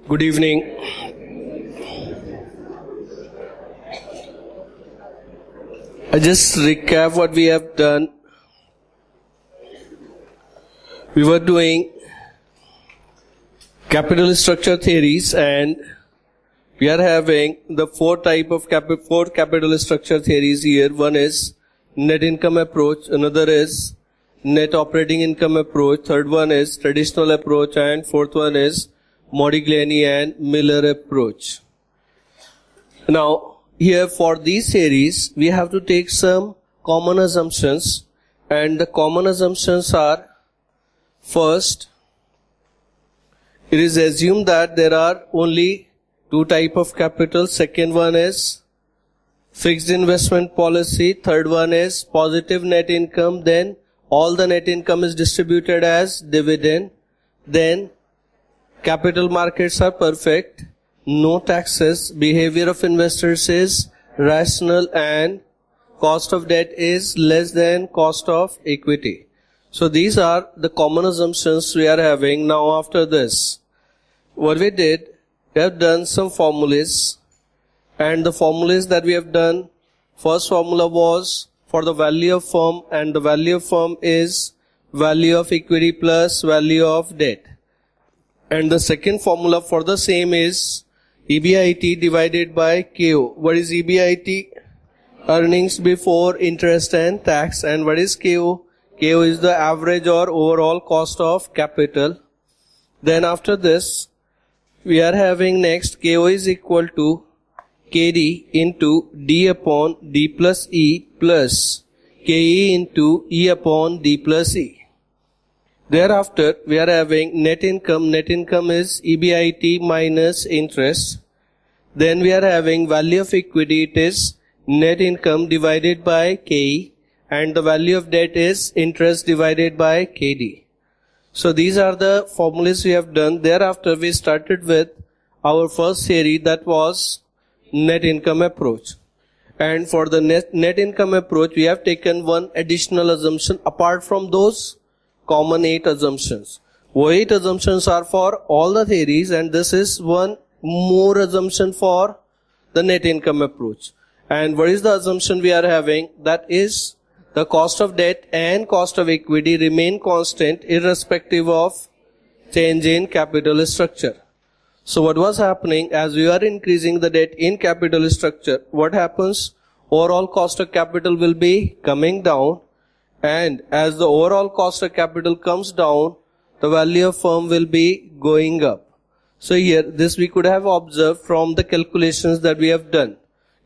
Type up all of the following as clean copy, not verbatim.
Good evening. I just recap what we have done. We were doing capital structure theories, and we are having the four capital structure theories here. One is net income approach, another is net operating income approach, third one is traditional approach, and fourth one is Modigliani and Miller approach. Now, here for these series, we have to take some common assumptions, and the common assumptions are: first, it is assumed that there are only two types of capital. Second one is fixed investment policy. Third one is positive net income. Then all the net income is distributed as dividend. Then capital markets are perfect, no taxes, behavior of investors is rational, and cost of debt is less than cost of equity. So these are the common assumptions we are having. Now after this, what we did, we have done some formulas, and the formulas that we have done, first formula was for the value of firm, and the value of firm is value of equity plus value of debt. And the second formula for the same is EBIT divided by KO. What is EBIT? Earnings before interest and tax. And what is KO? KO is the average or overall cost of capital. Then after this, we are having next KO is equal to KD into D upon D plus E plus KE into E upon D plus E. Thereafter, we are having net income. Net income is EBIT minus interest. Then we are having value of equity. It is net income divided by KE. And the value of debt is interest divided by KD. So these are the formulas we have done. Thereafter, we started with our first theory, that was net income approach. And for the net income approach, we have taken one additional assumption apart from those common 8 assumptions. 8 assumptions are for all the theories, and this is one more assumption for the net income approach. And what is the assumption we are having? That is the cost of debt and cost of equity remain constant irrespective of change in capital structure. So what was happening, as we are increasing the debt in capital structure, what happens? Overall cost of capital will be coming down. And as the overall cost of capital comes down, the value of firm will be going up. So here, this we could have observed from the calculations that we have done.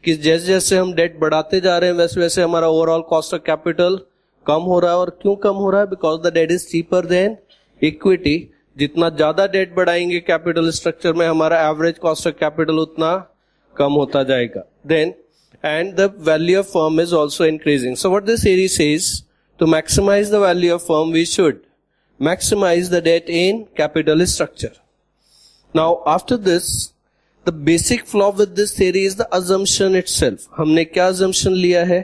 कि जैसे जैसे हम date बढ़ाते जा रहे हैं, वैसे वैसे हमारा ओवरऑल कॉस्ट ऑफ कैपिटल कम हो रहा है. और क्यों कम हो रहा है? Because the debt is cheaper than equity. जितना ज्यादा डेट बढ़ाएंगे कैपिटल स्ट्रक्चर में, हमारा एवरेज कॉस्ट ऑफ कैपिटल उतना कम होता जाएगा. Then and the value of firm is also increasing. So what this theory says, to maximize the value of firm, we should maximize the debt in capital structure. Now after this, the basic flaw with this theory is the assumption itself. हमने क्या assumption लिया है?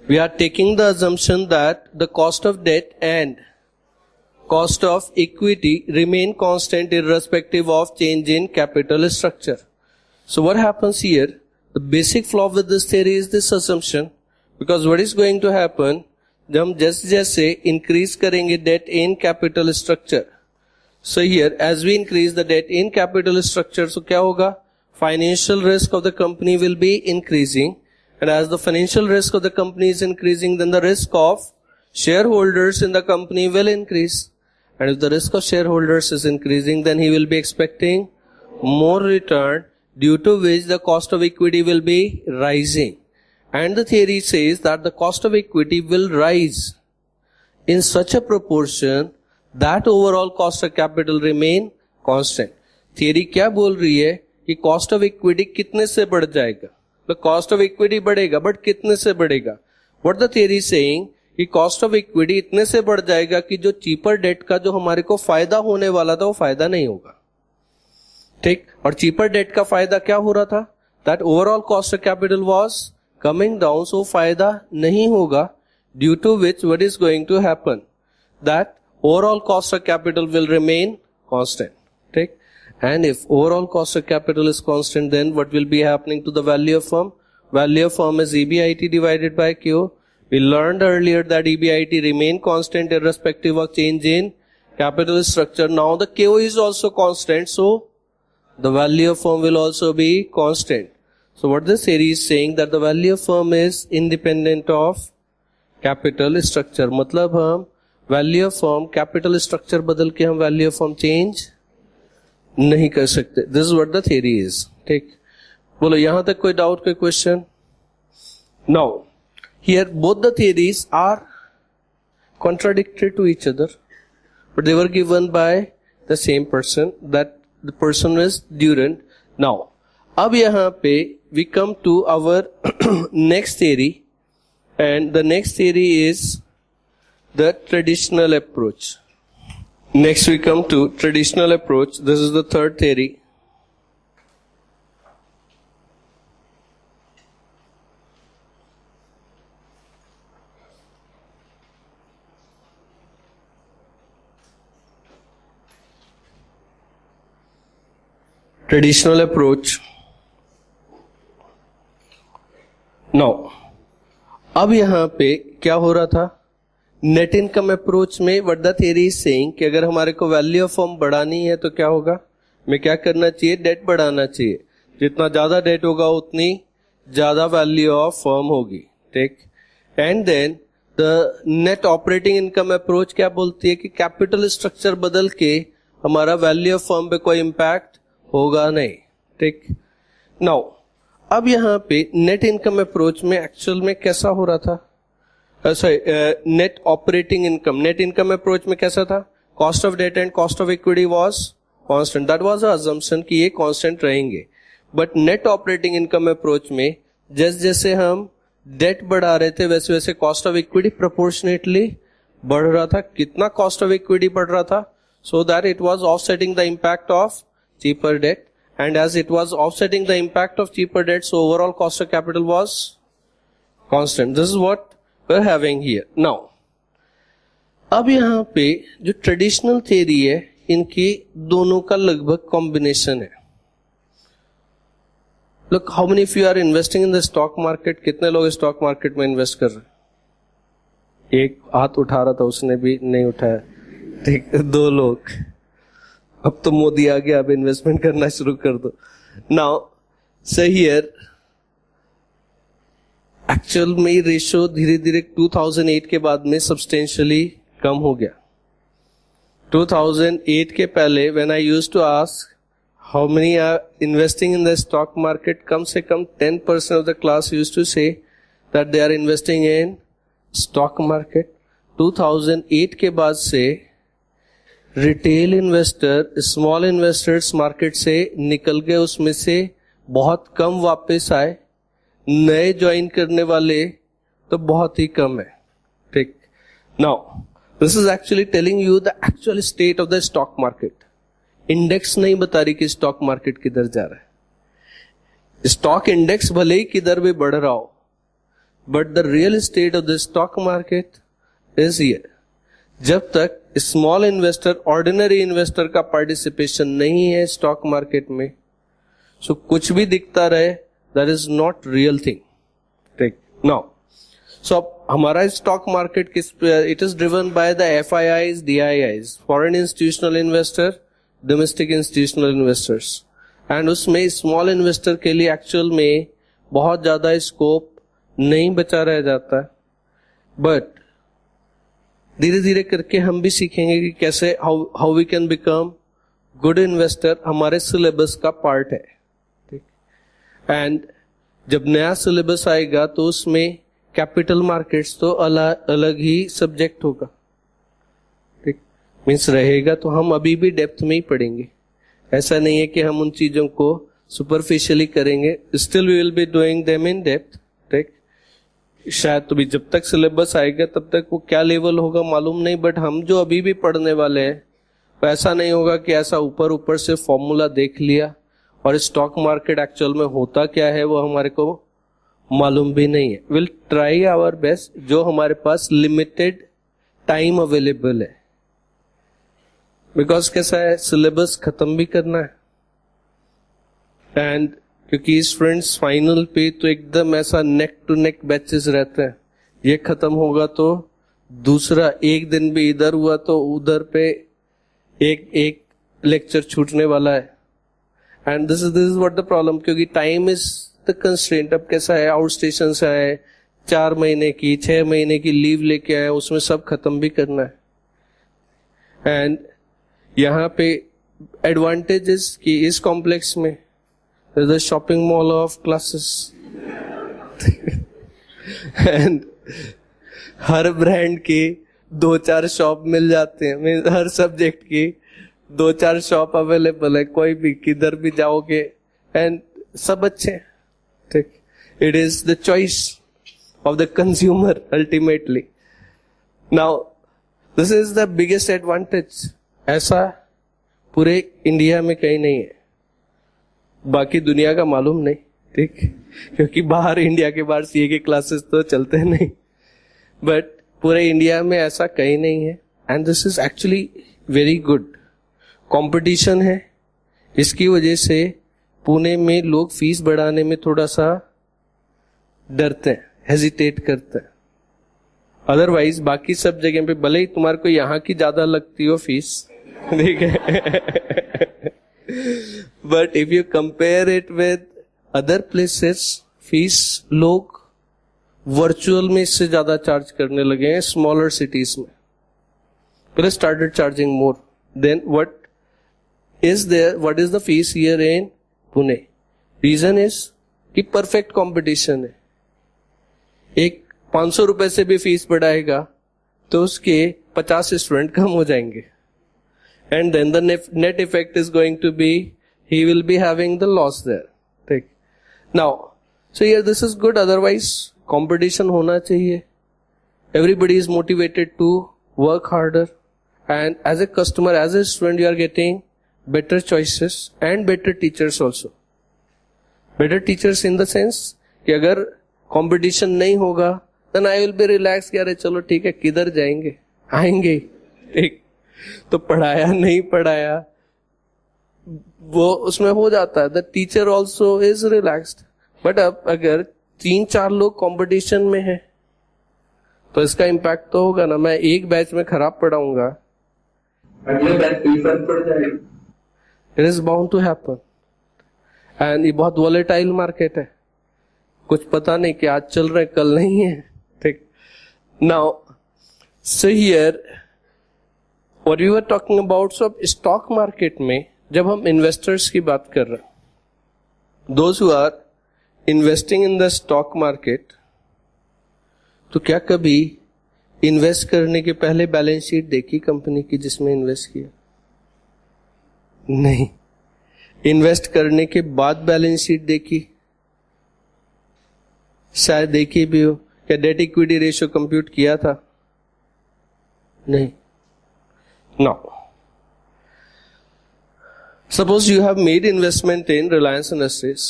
We are taking the assumption that the cost of debt and cost of equity remain constant irrespective of change in capital structure. So what happens here? The basic flaw with this theory is this assumption, because what is going to happen, जब हम जैसे जैसे increase करेंगे debt in capital structure, so here as we increase the debt in capital structure, so क्या होगा? Financial risk of the company will be increasing, and as the financial risk of the company is increasing, then the risk of shareholders in the company will increase. And if the risk of shareholders is increasing, then he will be expecting more return, due to which the cost of equity will be rising. And the theory says that the cost of equity will rise in such a proportion that overall cost of capital remain constant. Theory क्या बोल रही है कि cost of equity कितने से बढ़ जाएगा? The cost of equity बढ़ेगा, but कितने से बढ़ेगा? What the theory is saying कि cost of equity इतने से बढ़ जाएगा कि जो cheaper debt का जो हमारे को फायदा होने वाला था, वो फायदा नहीं होगा. ठीक. और cheaper debt का फायदा क्या हो रहा था? That overall cost of capital was coming down, so फायदा नहीं होगा, due to which what is going to happen? That overall cost of capital will remain constant. ठीक. And if overall cost of capital is constant, then what will be happening to the value of firm? Value of firm is EBIT divided by Q. We learned earlier that EBIT remain constant irrespective of change in capital structure. Now the Q is also constant, so the value of firm will also be constant. So what this theory is saying that the value of firm is independent of capital structure. मतलब हम value of firm capital structure बदल के हम value of firm change नहीं कर सकते. This is what the theory is. ठीक, बोलो यहां तक कोई डाउट, कोई question? Now here both the theories are contradictory to each other, but they were given by the same person. That the person is Durant. Now अब यहां पे we come to our next theory, and the next theory is the traditional approach. Next we come to traditional approach. This is the third theory. Traditional approach. Now अब यहां पे क्या हो रहा था? नेट इनकम अप्रोच में what the theory is saying कि अगर हमारे को वैल्यू ऑफ फर्म बढ़ानी है तो क्या होगा? हमें क्या करना चाहिए? डेट बढ़ाना चाहिए. जितना ज्यादा डेट होगा उतनी ज्यादा वैल्यू ऑफ फर्म होगी. ठीक. And then the net operating income approach क्या बोलती है कि कैपिटल स्ट्रक्चर बदल के हमारा वैल्यू ऑफ फर्म पे कोई इंपैक्ट होगा नहीं. ठीक. नाउ अब यहां पे नेट इनकम अप्रोच में एक्चुअल में कैसा हो रहा था? Net operating income, net income approach में कैसा था? Cost of debt and cost of equity was constant. That was a assumption कि ये कांस्टेंट रहेंगे. But net operating income approach में जैसे जैसे हम डेट बढ़ा रहे थे वैसे वैसे कॉस्ट ऑफ इक्विटी प्रोपोर्शनेटली बढ़ रहा था. कितना कॉस्ट ऑफ इक्विटी बढ़ रहा था? So that it was offsetting the impact of cheaper debt, and as it was offsetting the impact of cheaper debt, so overall cost of capital was constant. This is what we're having here. Now अब यहां पे जो traditional theory है इनकी दोनों का लगभग combination है. Look, how many of you are investing in the stock market? कितने लोग स्टॉक मार्केट में इन्वेस्ट कर रहे हैं? एक हाथ उठा रहा था, उसने भी नहीं उठाया. ठीक, 2 लोग. अब तो मोदी आ गया, अब इन्वेस्टमेंट करना शुरू कर दो. नाउ सही हियर एक्चुअल में रेशियो धीरे धीरे 2008 के बाद में सब्सटेंशियली कम हो गया. 2008 के पहले when I used to ask how many are investing in the stock market, कम से कम 10% of the class used to say that they are investing in stock market. 2008 के बाद से retail investor, small investors market से निकल गए, उसमें से बहुत कम वापस आए. नए ज्वाइन करने वाले तो बहुत ही कम है. ठीक. Now this is actually telling you the actual state of the stock market. Index नहीं बता रही कि स्टॉक मार्केट किधर जा रहा है. स्टॉक इंडेक्स भले ही किधर भी बढ़ रहा हो, but the real estate of the stock market is here. जब तक स्मॉल इन्वेस्टर, ऑर्डिनरी इन्वेस्टर का पार्टिसिपेशन नहीं है स्टॉक मार्केट में, सो कुछ भी दिखता रहे that is not real thing. ठीक. नाउ सो अब हमारा स्टॉक मार्केट किस पे? It is driven by the FIIs, DIIs, foreign institutional investor, domestic institutional investors. And उसमें स्मॉल इन्वेस्टर के लिए एक्चुअल में बहुत ज्यादा स्कोप नहीं बचा रह जाता. बट धीरे धीरे करके हम भी सीखेंगे कि कैसे how we can become good investor. हमारे सिलेबस का पार्ट है. ठीक. एंड जब नया सिलेबस आएगा तो उसमें कैपिटल मार्केट्स तो अलग ही सब्जेक्ट होगा. ठीक. मीन्स रहेगा तो हम अभी भी डेप्थ में ही पढ़ेंगे. ऐसा नहीं है कि हम उन चीजों को सुपरफिशियली करेंगे. Still we will be doing them in depth. ठीक. शायद तो भी जब तक सिलेबस आएगा तब तक वो क्या लेवल होगा मालूम नहीं. बट हम जो अभी भी पढ़ने वाले हैं ऐसा नहीं होगा कि ऐसा ऊपर ऊपर से फॉर्मूला देख लिया और स्टॉक मार्केट एक्चुअल में होता क्या है वो हमारे को मालूम भी नहीं है. Will try our best. जो हमारे पास लिमिटेड टाइम अवेलेबल है, बिकॉज कैसा है सिलेबस खत्म भी करना है. एंड क्योंकि स्टूडेंट्स फाइनल पे तो एकदम ऐसा नेक टू नेक बैचेस रहते हैं, ये खत्म होगा तो दूसरा, एक दिन भी इधर हुआ तो उधर पे एक लेक्चर छूटने वाला है. And this is what the problem, क्योंकि टाइम इज द कंस्ट्रेंट. अब कैसा है, आउट स्टेशन से आए, 4 महीने की 6 महीने की लीव लेके आए, उसमें सब खत्म भी करना है. एंड यहाँ पे एडवांटेजेस कि इस कॉम्प्लेक्स में there's a shopping mall of classes and her brand के 2-4 शॉप मिल जाते हैं. मीन्स हर सब्जेक्ट की 2-4 शॉप अवेलेबल है, कोई भी किधर भी जाओगे एंड सब अच्छे. ठीक, it is the choice of the consumer ultimately. Now this is the biggest advantage. ऐसा पूरे इंडिया में कहीं नहीं है, बाकी दुनिया का मालूम नहीं. ठीक, क्योंकि बाहर, इंडिया के बाहर सीए के क्लासेस तो चलते नहीं, बट पूरे इंडिया में ऐसा कहीं नहीं है. And this is actually very good. Competition है, इसकी वजह से पुणे में लोग फीस बढ़ाने में थोड़ा सा डरते हैं, हेजिटेट करते हैं. अदरवाइज बाकी सब जगह पे भले ही तुम्हारे को यहाँ की ज्यादा लगती हो फीस, ठीक है, but if you compare it with other places, fees लोग वर्चुअल में इससे ज्यादा चार्ज करने लगे हैं स्मॉलर सिटीज में. पहले started charging more. Then what is there, what is the fees here in Pune? Reason is कि परफेक्ट कंपटीशन है. एक 500 रुपए से भी फीस बढ़ाएगा तो उसके 50 स्टूडेंट कम हो जाएंगे. And then the net effect is going to be, he will be having the loss there. ठीक. Now, so here this is good. Otherwise, competition होना चाहिए. Everybody is motivated to work harder. And as a customer, as a student, you are getting better choices and better teachers also. Better teachers in the sense कि अगर competition नहीं होगा, then I will be relaxed कि अरे चलो ठीक है, किधर जाएंगे, आएंगे. ठीक, तो पढ़ाया नहीं पढ़ाया वो उसमें हो जाता है. The teacher also is relaxed. But अब अगर 3-4 लोग कंपटीशन में है तो इसका इम्पैक्ट तो होगा ना. मैं एक बैच में खराब पढ़ाऊंगा, अगले बैच पे फर्क पड़ जाएगा. It is bound to happen. And ये बहुत वॉलेटाइल मार्केट है, कुछ पता नहीं कि आज चल रहा है कल नहीं है. ठीक, now so here what we were talking about, so stock market में जब हम investors की बात कर रहे हैं, those who are investing in the stock market, तो क्या कभी इन्वेस्ट करने के पहले बैलेंस शीट देखी कंपनी की जिसमें इन्वेस्ट किया? नहीं. इन्वेस्ट करने के बाद बैलेंस शीट देखी? शायद देखी भी हो. क्या डेट इक्विटी रेशियो कंप्यूट किया था? नहीं. Now, suppose you have made investment in Reliance Industries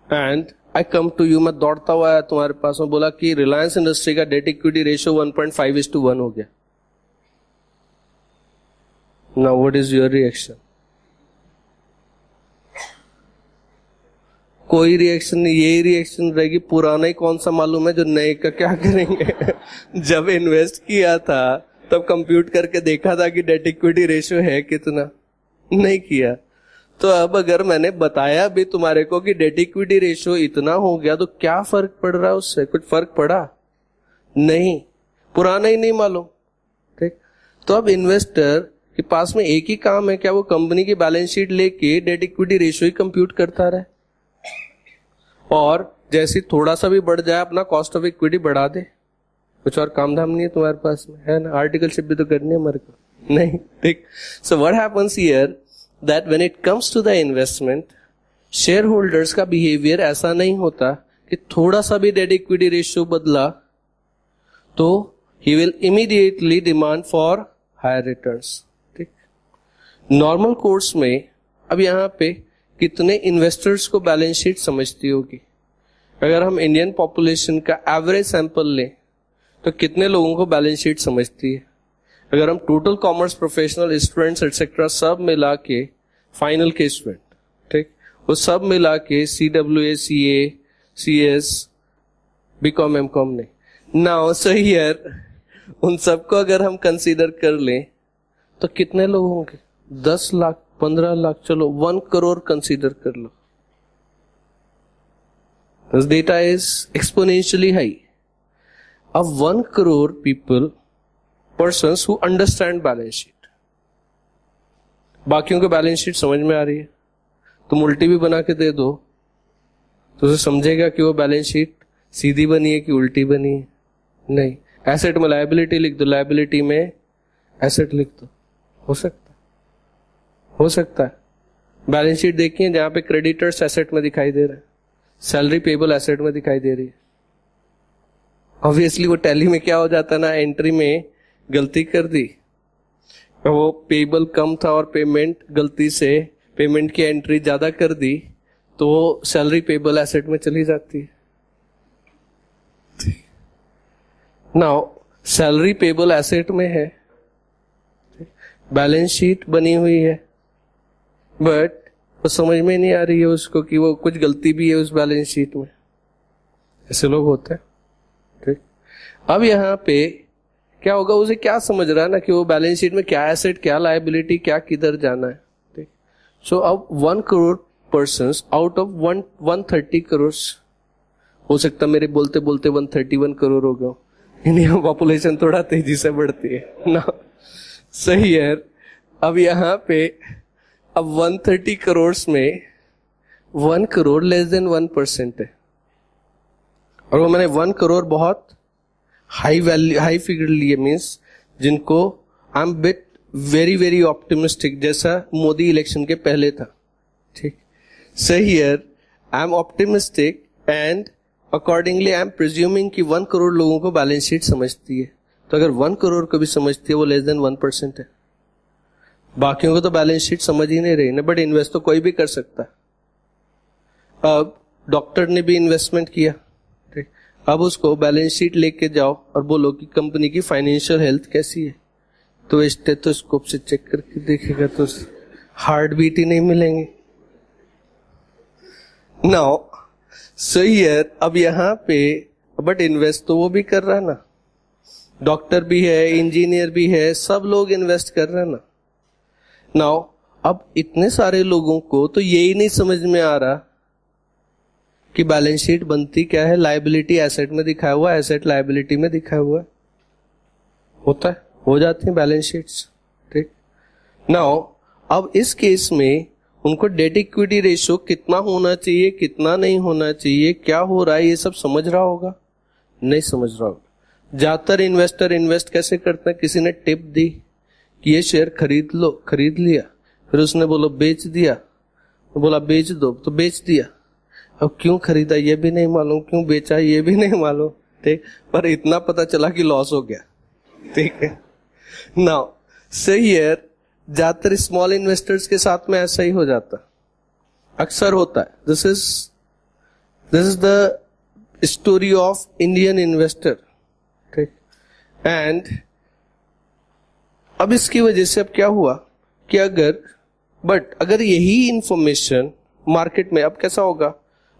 and I come to you, मैं दौड़ता हुआ आया तुम्हारे पास में, बोला कि रिलायंस इंडस्ट्री का डेट इक्विटी रेशियो 1.5:1 हो गया. Now what is your reaction? कोई रिएक्शन नहीं. यही रिएक्शन रहेगी, पुराना ही कौन सा मालूम है, जो नए का क्या करेंगे. जब इन्वेस्ट किया था तब कंप्यूट करके देखा था कि डेट इक्विटी रेशियो है कितना, नहीं किया. तो अब अगर मैंने बताया भी तुम्हारे को कि डेट इक्विटी रेशियो इतना हो गया तो क्या फर्क पड़ रहा है उससे? कुछ फर्क पड़ा नहीं, पुराना ही नहीं मालूम. ठीक, तो अब इन्वेस्टर के पास में एक ही काम है, क्या वो कंपनी की बैलेंस शीट लेके डेट इक्विटी रेशियो ही कंप्यूट करता रहे और जैसे थोड़ा सा भी बढ़ जाए अपना कॉस्ट ऑफ इक्विटी बढ़ा दे. कुछ और काम धाम नहीं है तुम्हारे पास में, है ना? आर्टिकलशिप भी तो करनी है हमारे को, नहीं. ठीक, so what happens here that when it comes to the investment, shareholders का बिहेवियर ऐसा नहीं होता कि थोड़ा सा भी डेट इक्विटी रेशियो बदला तो he will immediately demand for higher returns. ठीक, नॉर्मल कोर्स में अब यहाँ पे कितने इन्वेस्टर्स को बैलेंस शीट समझती होगी? अगर हम इंडियन पॉपुलेशन का एवरेज सैंपल लें तो कितने लोगों को बैलेंस शीट समझती है? अगर हम total commerce professional students etcetera सब मिला के फाइनल के स्टूडेंट, ठीक, वो सब मिला के CWA, CA, CS, BCom, MCom नहीं। नाउ सही यार, उन सबको अगर हम कंसीडर कर लें तो कितने लोग होंगे? 10 लाख, 15 लाख, चलो 1 करोड़ कंसीडर कर लो। This data is exponentially high. Of 1 crore people, persons who understand balance sheet. बाकियों को बैलेंस शीट समझ में आ रही है, तुम उल्टी भी बना के दे दो तो उसे समझेगा कि वो बैलेंस शीट सीधी बनी है कि उल्टी बनी है? नहीं। एसेट में लायबिलिटी लिख दो, लायबिलिटी में एसेट लिख दो, हो सकता है, हो सकता है। बैलेंस शीट देखिए जहां पे क्रेडिटर्स एसेट में दिखाई दे रहा है, सैलरी पेबल एसेट में दिखाई दे रही है। ऑब्वियसली वो टैली में क्या हो जाता है ना, एंट्री में गलती कर दी, वो पेबल कम था और पेमेंट गलती से पेमेंट की एंट्री ज्यादा कर दी तो सैलरी पेबल एसेट में चली जाती है। नाउ सैलरी पेबल एसेट में है, बैलेंस शीट बनी हुई है, बट वो समझ में नहीं आ रही है उसको कि वो कुछ गलती भी है उस बैलेंस शीट में। ऐसे लोग होते हैं, ठीक। अब यहां पे क्या होगा, उसे क्या समझ रहा है ना कि वो बैलेंस शीट में क्या एसेट, क्या लायबिलिटी, क्या किधर जाना है, ठीक। सो अब 1 crore persons out of 130 crore, हो सकता मेरे बोलते बोलते 131 करोड़ हो गया। इंडिया में पॉपुलेशन थोड़ा तेजी से बढ़ती है ना, सही है। अब यहां पे अब 130 करोड़ में 1 करोड़ लेस देन 1% है, और वो मैंने 1 करोड़ बहुत हाई वैल्यू, हाई फिगर लिए, मीन्स जिनको I am bit very very optimistic, जैसा मोदी इलेक्शन के पहले था, ठीक। सही है, I am optimistic and accordingly I am presuming कि 1 करोड़ लोगों को बैलेंस शीट समझती है, तो अगर 1 करोड़ को भी समझती है वो लेस देन 1% है। बाकियों को तो बैलेंस शीट समझ ही नहीं रही ना, बट इन्वेस्ट तो कोई भी कर सकता है। अब डॉक्टर ने भी इन्वेस्टमेंट किया, ठीक। अब उसको बैलेंस शीट लेके जाओ और बोलो कि कंपनी की फाइनेंशियल हेल्थ कैसी है, तो स्टेथोस्कोप से चेक करके देखेगा तो हार्ट बीट ही नहीं मिलेंगे। नाउ सही है, अब यहां पे बट इन्वेस्ट तो वो भी कर रहा है ना, डॉक्टर भी है, इंजीनियर भी है, सब लोग इन्वेस्ट कर रहे हैं ना। नाउ अब इतने सारे लोगों को तो यही नहीं समझ में आ रहा कि बैलेंस शीट बनती क्या है, लायबिलिटी एसेट में दिखाया हुआ, एसेट लायबिलिटी में दिखाया हुआ, होता है, हो जाती है बैलेंस शीट्स, ठीक। नाउ अब इस केस में उनको डेट इक्विटी रेशियो कितना होना चाहिए, कितना नहीं होना चाहिए, क्या हो रहा है, ये सब समझ रहा होगा? नहीं समझ रहा होगा। ज्यादातर इन्वेस्टर इन्वेस्ट कैसे करते हैं, किसी ने टिप दी कि ये शेयर खरीद लो, खरीद लिया, फिर उसने बोलो बेच दिया, तो बोला बेच दो, तो बेच दिया। अब क्यों खरीदा ये भी नहीं मालूम, क्यों बेचा ये भी नहीं मालूम, ठीक, पर इतना पता चला कि लॉस हो गया, ठीक है। नाउ सही है, ज्यादातर स्मॉल इन्वेस्टर्स के साथ में ऐसा ही हो जाता, अक्सर होता है। This is the story of Indian investor, ठीक। एंड अब इसकी वजह से अब क्या हुआ कि अगर यही इंफॉर्मेशन मार्केट में, अब कैसा होगा,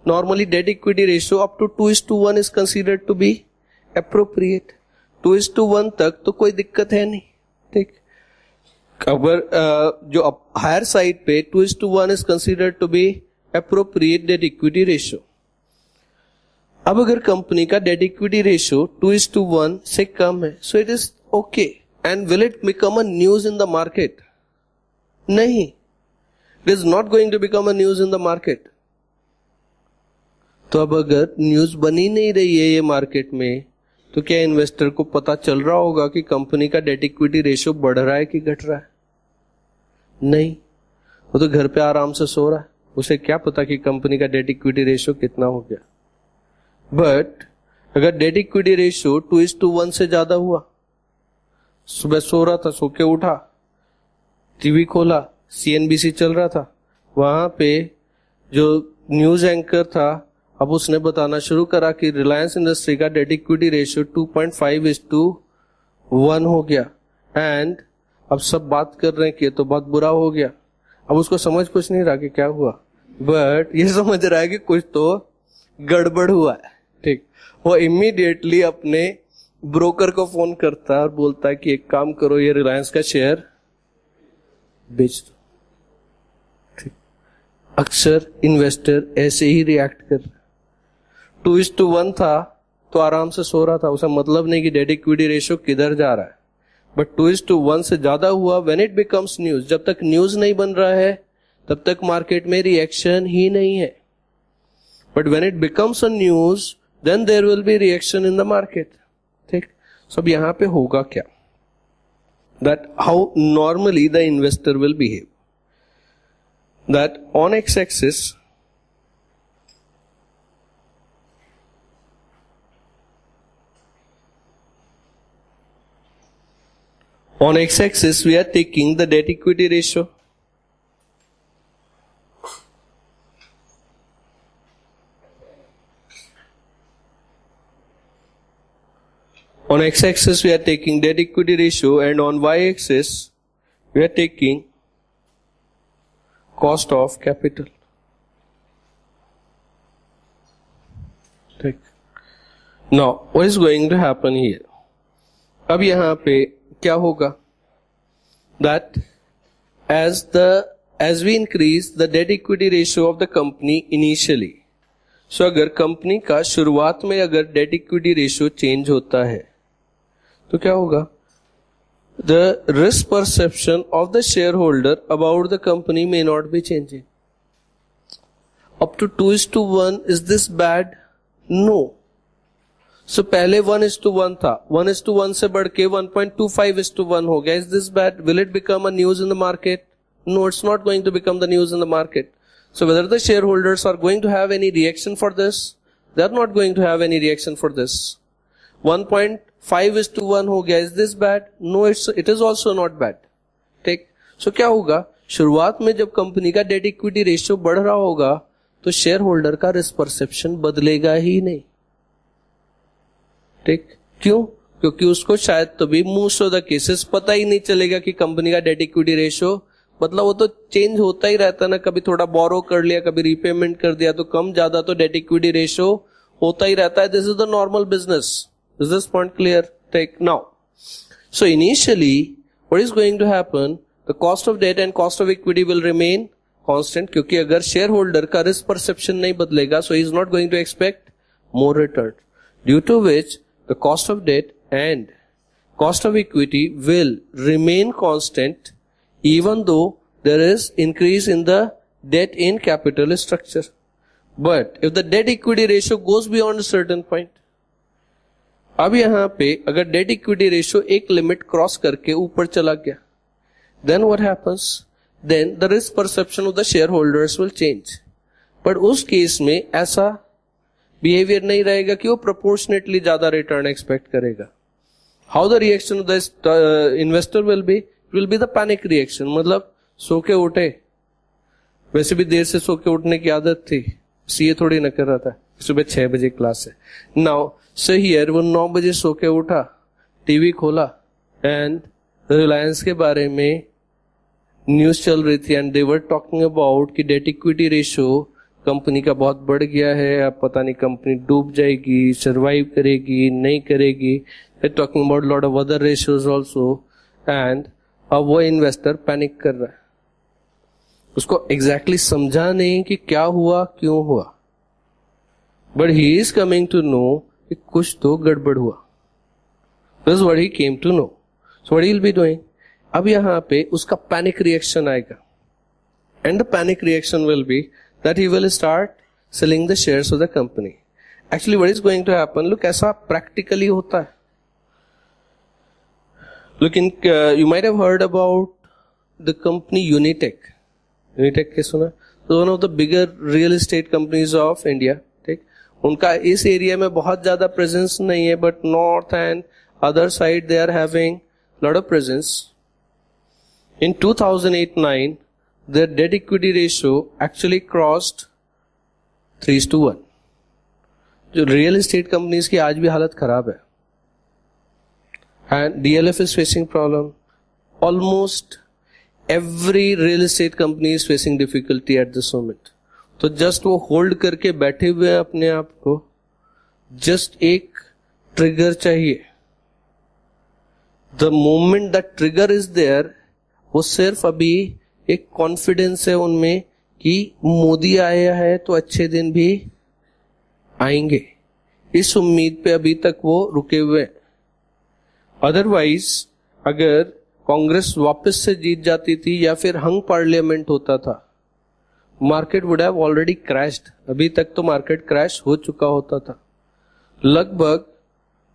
normally debt equity ratio up to 2:1 is considered to be appropriate. 2:1 तक तो कोई दिक्कत है नहीं, ठीक। अगर जो हायर साइड पे 2:1 is considered to be appropriate debt equity ratio. अब अगर कंपनी का डेट इक्विटी रेशियो 2:1 से कम है, so it is okay, and will it become a news in the market? नहीं, it is not going to become a news in the market. तो अब अगर न्यूज बनी नहीं रही है ये मार्केट में, तो क्या इन्वेस्टर को पता चल रहा होगा कि कंपनी का डेट इक्विटी रेशियो बढ़ रहा है कि घट रहा है? नहीं, वो तो घर पे आराम से सो रहा है, उसे क्या पता कि कंपनी का डेट इक्विटी रेशियो कितना हो गया। बट अगर डेट इक्विटी रेशियो 2:1 से ज्यादा हुआ, सुबह सो रहा था, सो के उठा, टीवी खोला, CNBC चल रहा था, वहां पे जो न्यूज एंकर था, अब उसने बताना शुरू करा कि रिलायंस इंडस्ट्री का डेट इक्विटी रेशियो 2.5:1 हो गया, एंड अब सब बात कर रहे हैं कि ये तो बहुत बुरा हो गया। अब उसको समझ कुछ नहीं रहा कि क्या हुआ, बट ये समझ रहा है कि कुछ तो गड़बड़ हुआ है, ठीक। वो इमीडिएटली अपने ब्रोकर को फोन करता है और बोलता है कि एक काम करो, ये रिलायंस का शेयर बेच दो, ठीक। अक्सर इन्वेस्टर ऐसे ही रिएक्ट कर रहा। 2:1 था तो आराम से सो रहा था, उसे मतलब नहीं कि डेट इक्विटी रेशियो किधर जा रहा है। बट 2:1 से ज्यादा हुआ व्हेन इट बिकम्स न्यूज। जब तक न्यूज नहीं बन रहा है तब तक मार्केट में रिएक्शन ही नहीं है। But when it becomes a news then there will be reaction in the market, ठीक। सो अब यहां पे होगा क्या, that how normally the investor will behave, that on x axis on x-axis we are taking the debt equity ratio. On x-axis we are taking debt equity ratio, and on y-axis we are taking cost of capital. ठीक। Now what is going to happen here? अब यहां पे क्या होगा, that as we increase the debt equity ratio of the company initially, so अगर company का शुरुआत में अगर डेट इक्विटी रेशियो चेंज होता है तो क्या होगा, the risk perception of the shareholder about the company may not be changing. Up to 2:1 is this bad? No. So पहले 1:1 था, 1:1 से बढ़ के 1.25:1 हो गया. Is this bad? Will it become a news in the market? No, it's not going to become the news in the market. So whether the shareholders are going to have any reaction for this, they are not going to have any reaction for this. 1.5:1 हो गया. Is this bad? No, it is also not bad. ठीक. So क्या होगा, शुरुआत में जब company का date equity ratio बढ़ रहा होगा तो शेयर होल्डर का रिस्क परसेप्शन बदलेगा ही नहीं. ठीक. क्यों? क्योंकि उसको शायद तभी मोस्ट ऑफ द केसेस पता ही नहीं चलेगा कि कंपनी का डेट इक्विटी रेशियो, मतलब वो तो चेंज होता ही रहता है ना, कभी थोड़ा बोरो कर लिया, कभी रीपेमेंट कर दिया, तो कम ज्यादा तो डेट इक्विटी रेशियो होता ही रहता है. This is the normal business. Is this point clear? Take now. So initially what is going to happen, the cost of debt and cost of equity will remain constant, क्योंकि अगर share holder का risk perception नहीं बदलेगा so he is not going to expect more return, due to which the cost of debt and cost of equity will remain constant even though there is increase in the debt in capital structure. But if the debt equity ratio goes beyond a certain point, अब यहां पे अगर debt equity ratio एक limit cross करके ऊपर चला गया, then what happens? Then the risk perception of the shareholders will change. But उस केस में ऐसा बिहेवियर नहीं रहेगा कि वो प्रोपोर्शनेटली ज्यादा रिटर्न एक्सपेक्ट करेगा. How the reaction of the investor will be the panic reaction. मतलब सो के उठे, वैसे भी देर से सो के उठने की आदत थी, सीए थोड़ी न कर रहा था, सुबह 6 बजे क्लास है. नाउ सो हियर वो 9 बजे सो के उठा, टीवी खोला एंड रिलायंस के बारे में न्यूज चल रही थी and they were talking about कि डेट इक्विटी रेशियो कंपनी का बहुत बढ़ गया है, अब पता नहीं कंपनी डूब जाएगी, सरवाइव करेगी नहीं करेगी. Talking about lot of other ratios also, and अब वो इन्वेस्टर पैनिक कर रहा है. उसको एग्जैक्टली समझा नहीं कि क्या हुआ क्यों हुआ, but he is coming to know कि कुछ तो गड़बड़ हुआ. This what he came to know. So what he will be doing, अब यहां पे उसका पैनिक रिएक्शन आएगा, and the panic reaction will be that he will start selling the shares of the company. Actually what is going to happen, look, ऐसा practically होता है. Look, you might have heard about the company Unitech. Unitech के सुना? So one of the bigger real estate companies of India. ठीक. उनका इस area में बहुत ज्यादा प्रेजेंस नहीं है, but north and other side they are having lot of presence. In 2008-9 their debt equity ratio actually crossed 3:1. जो रियल एस्टेट कंपनीज की आज भी हालत खराब है, and DLF is facing problem. Almost every real estate company is facing difficulty at this moment. तो just वो hold करके बैठे हुए हैं अपने आप को, जस्ट एक ट्रिगर चाहिए। The moment that trigger is there, वो सिर्फ अभी एक कॉन्फिडेंस है उनमें कि मोदी आया है तो अच्छे दिन भी आएंगे, इस उम्मीद पे अभी तक वो रुके हुए हैं। अदरवाइज अगर कांग्रेस वापस से जीत जाती थी या फिर हंग पार्लियामेंट होता था, market would have already crashed. अभी तक तो मार्केट क्रैश हो चुका होता था। लगभग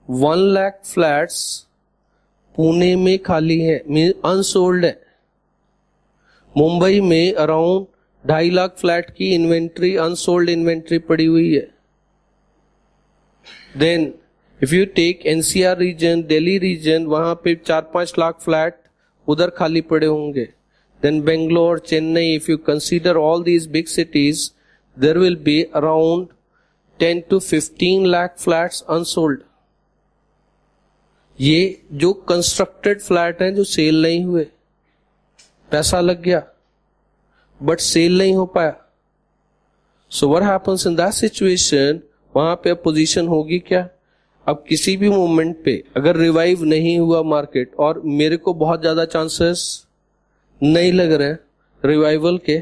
1 लाख फ्लैट्स पुणे में खाली है, अनसोल्ड है। मुंबई में अराउंड 2.5 लाख फ्लैट की इन्वेंट्री, अनसोल्ड इन्वेंट्री पड़ी हुई है। Then if you take NCR region, Delhi region, वहां पे 4-5 लाख फ्लैट उधर खाली पड़े होंगे। Then Bangalore, Chennai, if you consider all these big cities, there will be around 10 to 15 lakh flats unsold. ये जो कंस्ट्रक्टेड फ्लैट हैं जो सेल नहीं हुए, पैसा लग गया बट सेल नहीं हो पाया। So what happens in that situation? वहां पे पोजीशन होगी क्या? अब किसी भी मोमेंट पे अगर रिवाइव नहीं हुआ मार्केट, और मेरे को बहुत ज्यादा चांसेस नहीं लग रहे रिवाइवल के,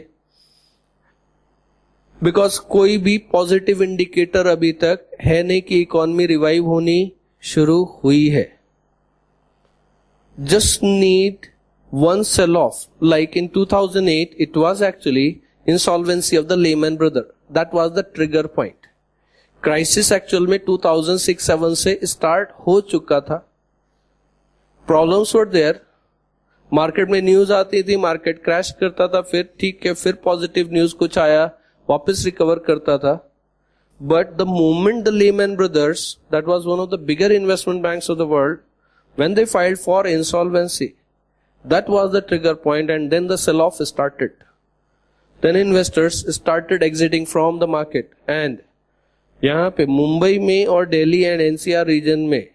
बिकॉज कोई भी पॉजिटिव इंडिकेटर अभी तक है नहीं कि इकोनॉमी रिवाइव होनी शुरू हुई है। Just need one sell off, like in 2008 it was actually insolvency of the Lehman brother, that was the trigger point. Crisis actual में 2006-07 से स्टार्ट हो चुका था। प्रॉब्लम्स वर देयर, मार्केट में न्यूज आती थी, मार्केट क्रैश करता था, फिर ठीक है, फिर पॉजिटिव न्यूज कुछ आया, वापस रिकवर करता था। But the moment the Lehman Brothers, that was one of the bigger investment banks of the world, when they filed for insolvency, that was the trigger point, and then the sell off started. Then investors started exiting from the market. And यहां पे मुंबई में और Delhi and NCR region में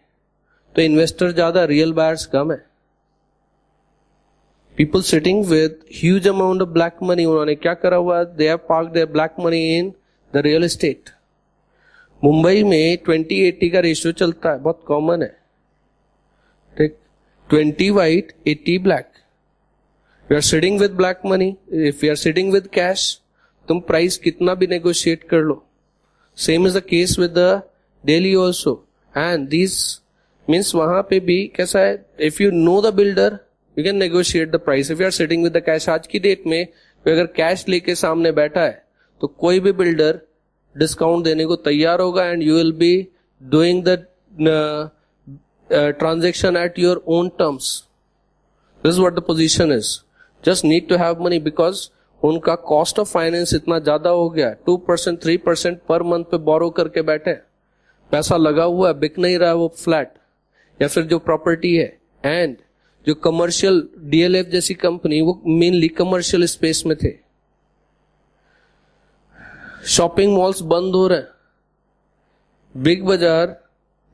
तो investor ज्यादा, real buyers कम है। People sitting with huge amount of black money, उन्होंने क्या करा हुआ? They have parked their black money in the real estate. Mumbai में 20-80 का रेशियो चलता है, बहुत कॉमन है, ठीक? 20 white, 80 black. We are sitting with black money. If we are sitting with cash, तुम प्राइस कितना भी नेगोशिएट कर लो। Same is the case with the Delhi also. And these means वहां पे भी कैसा है? If you know the builder, you can negotiate the price. If you are sitting with the cash, आज की डेट में अगर कैश लेके सामने बैठा है तो कोई भी बिल्डर डिस्काउंट देने को तैयार होगा, and you will be doing the transaction at your own terms. This is what the position is. Just need to have money, because उनका कॉस्ट ऑफ फाइनेंस इतना ज्यादा हो गया, 2% 3% पर मंथ पे बोरो करके बैठे, पैसा लगा हुआ है, बिक नहीं रहा वो फ्लैट या फिर जो प्रॉपर्टी है. एंड जो कमर्शियल डीएलएफ जैसी कंपनी, वो मेनली कमर्शियल स्पेस में थे. शॉपिंग मॉल्स बंद हो रहे हैं, बिग बाजार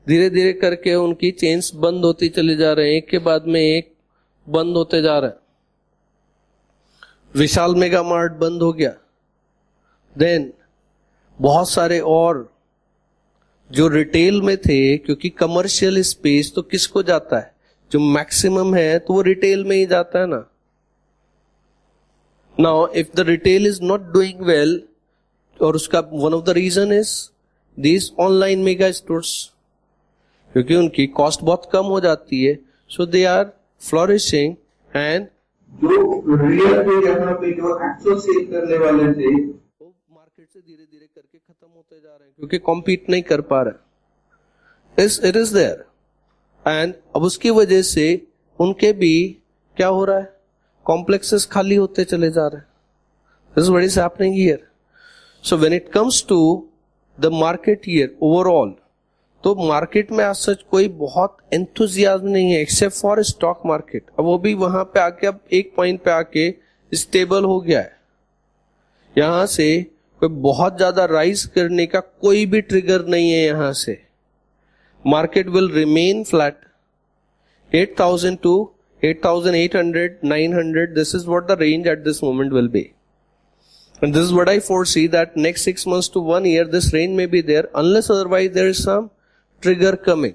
धीरे धीरे करके उनकी चेन्स बंद होती चली जा रहे हैं, एक के बाद में एक बंद होते जा रहे हैं. विशाल मेगा मार्ट बंद हो गया. देन बहुत सारे और जो रिटेल में थे, क्योंकि कमर्शियल स्पेस तो किसको जाता है, जो मैक्सिमम है तो वो रिटेल में ही जाता है ना. Now if the retail is not doing well, और उसका one of the reason is this online mega stores, क्योंकि उनकी कॉस्ट बहुत कम हो जाती है, so they are flourishing. And जो रियल पे यहाँ पे जो एक्चुअल सेल करने वाले थे, वो मार्केट से धीरे धीरे करके खत्म होते जा रहे हैं, क्योंकि कॉम्पीट नहीं कर पा रहे. It is there. एंड अब उसकी वजह से उनके भी क्या हो रहा है, कॉम्प्लेक्सेस खाली होते चले जा रहे हैं. This is what is happening here. So when it comes to the market here overall, तो मार्केट में आज सच कोई बहुत एंथुजियाज्म नहीं है, एक्सेप्ट फॉर स्टॉक मार्केट. अब वो भी वहां पे आके अब एक पॉइंट पे आके स्टेबल हो गया है. यहां से कोई बहुत ज्यादा राइज करने का कोई भी ट्रिगर नहीं है. यहां से market will remain flat. 8,000 to 8,800, 900, this is what the range at this moment will be. And this is what I foresee, that next 6 months to 1 year this range may be there unless otherwise there is some trigger coming.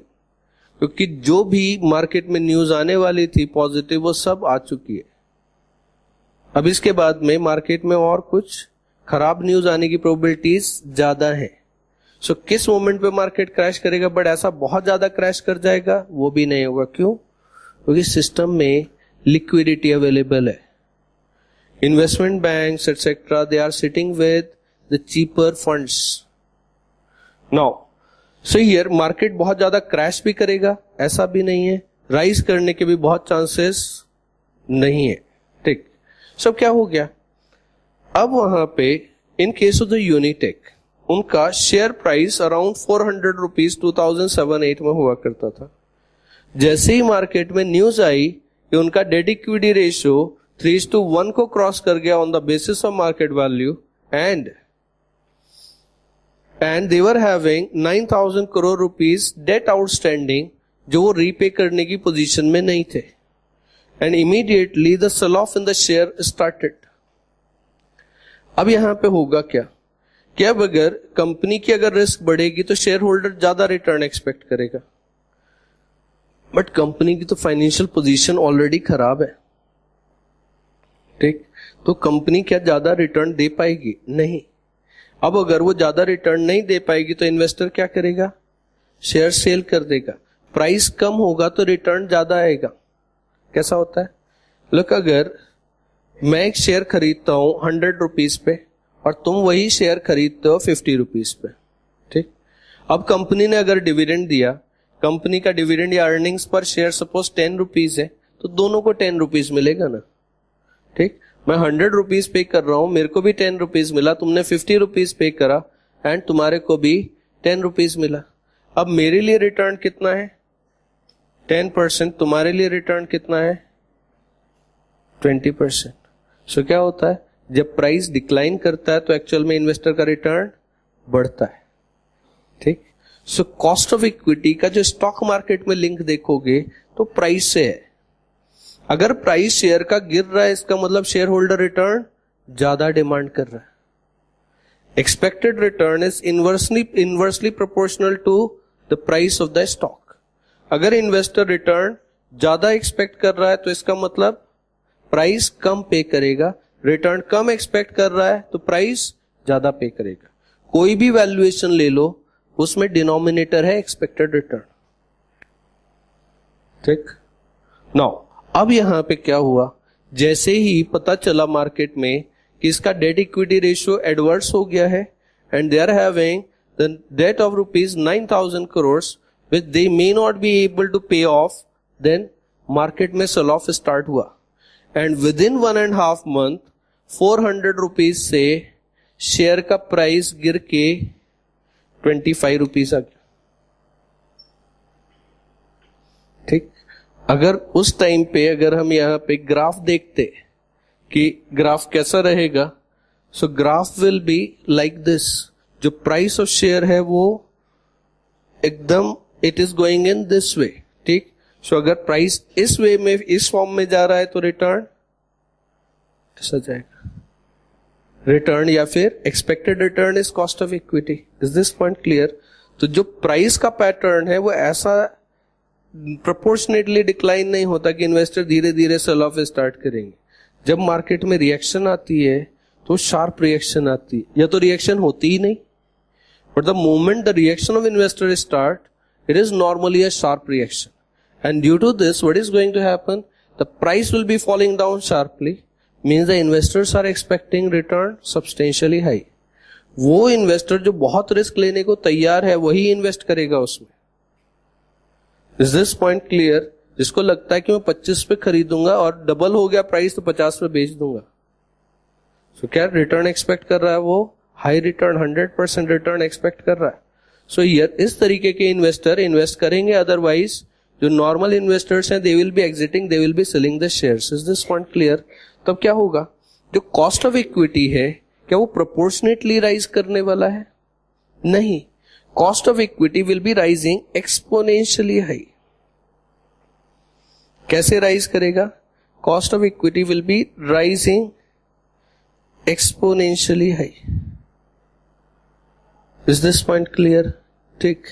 क्योंकि जो भी market में news आने वाली थी positive वो सब आ चुकी है. अब इसके बाद में मार्केट में और कुछ खराब न्यूज आने की प्रोबेबिलिटीज ज्यादा है. सो किस मोमेंट पे मार्केट क्रैश करेगा, बट ऐसा बहुत ज्यादा क्रैश कर जाएगा वो भी नहीं होगा. क्यों? क्योंकि सिस्टम में लिक्विडिटी अवेलेबल है. Investment banks, etc., they are sitting with the cheaper funds. Now, so here market बहुत ज्यादा क्रैश भी करेगा ऐसा भी नहीं है, राइज करने के भी बहुत चांसेस नहीं है. ठीक. सब क्या हो गया, अब वहां पे इन केस ऑफ द यूनिटेक उनका शेयर प्राइस अराउंड 400 रुपीज 2007-8 में हुआ करता था. जैसे ही मार्केट में न्यूज आई कि उनका डेट इक्विटी रेशियो 3:1 को क्रॉस कर गया on the basis of market value, and they were having 9,000 crore rupees debt outstanding जो वो रीपे करने की पोजीशन में नहीं थे. And immediately the sell off in the share started. अब यहां पे होगा क्या कि अब अगर कंपनी की अगर रिस्क बढ़ेगी तो शेयर होल्डर ज्यादा रिटर्न एक्सपेक्ट करेगा, बट कंपनी की तो फाइनेंशियल पोजीशन ऑलरेडी खराब है. ठीक. तो कंपनी क्या ज्यादा रिटर्न दे पाएगी? नहीं. अब अगर वो ज्यादा रिटर्न नहीं दे पाएगी तो इन्वेस्टर क्या करेगा? शेयर सेल कर देगा. प्राइस कम होगा तो रिटर्न ज्यादा आएगा. कैसा होता है? लोग, अगर मैं एक शेयर खरीदता हूं 100 रुपीज पे और तुम वही शेयर खरीदते हो 50 रुपीज पे. ठीक. अब कंपनी ने अगर डिविडेंड दिया, कंपनी का डिविडेंड या अर्निंग्स पर शेयर सपोज 10 रुपीज है, तो दोनों को 10 रुपीज मिलेगा ना. ठीक. मैं 100 रुपीज पे कर रहा हूं, मेरे को भी 10 रुपीज मिला, तुमने 50 रुपीज पे करा एंड तुम्हारे को भी 10 रुपीज मिला. अब मेरे लिए रिटर्न कितना है? 10%. तुम्हारे लिए रिटर्न कितना है? 20%. सो क्या होता है, जब प्राइस डिक्लाइन करता है तो एक्चुअल में इन्वेस्टर का रिटर्न बढ़ता है. ठीक. सो कॉस्ट ऑफ इक्विटी का जो स्टॉक मार्केट में लिंक देखोगे तो प्राइस से है. अगर प्राइस शेयर का गिर रहा है इसका मतलब शेयर होल्डर रिटर्न ज्यादा डिमांड कर रहा है. Expected return is inversely proportional to the price of the stock. अगर इन्वेस्टर रिटर्न ज्यादा एक्सपेक्ट कर रहा है तो इसका मतलब प्राइस कम पे करेगा. रिटर्न कम एक्सपेक्ट कर रहा है तो प्राइस ज्यादा पे करेगा. कोई भी वैल्यूएशन ले लो उसमें डिनोमिनेटर है एक्सपेक्टेड रिटर्न. ठीक. नाउ अब यहां पे क्या हुआ, जैसे ही पता चला मार्केट में कि इसका डेट इक्विटी रेशियो एडवर्स हो गया है and they are having the debt of rupees 9,000 crore which they may not be able to pay off, then market में सेल ऑफ स्टार्ट हुआ. And within 1.5 month 400 rupees से share का price गिर के 25 rupees आ गया. ठीक. अगर उस टाइम पे अगर हम यहां पे ग्राफ देखते कि ग्राफ कैसा रहेगा, सो graph will be like this. जो प्राइस ऑफ शेयर है वो एकदम it is going in this way. ठीक. सो अगर प्राइस इस वे में इस फॉर्म में जा रहा है तो रिटर्न कैसा जाएगा? रिटर्न या फिर expected return is cost of equity. Is this point clear? तो जो प्राइस का पैटर्न है वो ऐसा प्रोपोर्शनेटली डिक्लाइन नहीं होता कि इन्वेस्टर धीरे धीरे सेल ऑफ स्टार्ट करेंगे. जब मार्केट में रिएक्शन आती है तो शार्प रिएक्शन आती है, या तो रिएक्शन होती ही नहीं, but the moment the reaction of investor start it is normally a sharp reaction. And due to this what is going to happen, the price will be falling down sharply, means the investors are expecting return substantially high. वो investor जो बहुत risk लेने को तैयार है वही invest करेगा उसमें. Is this point clear? जिसको लगता है कि मैं 25 पे खरीदूंगा और डबल हो गया प्राइस तो 50 पे बेच दूंगा, सो क्या रिटर्न एक्सपेक्ट कर रहा है? वो हाई रिटर्न 100% रिटर्न एक्सपेक्ट कर रहा है. सो हियर इस तरीके के इन्वेस्टर इन्वेस्ट करेंगे. अदरवाइज जो नॉर्मल इन्वेस्टर्स हैं they will be exiting, they will be selling the shares. Is this point clear? तब क्या होगा, जो कॉस्ट ऑफ इक्विटी है क्या वो प्रोपोर्शनेटली राइज करने वाला है? नहीं. Cost of equity will be rising exponentially high. कैसे राइज करेगा? Cost of equity will be rising exponentially high. Is this point clear? ठीक।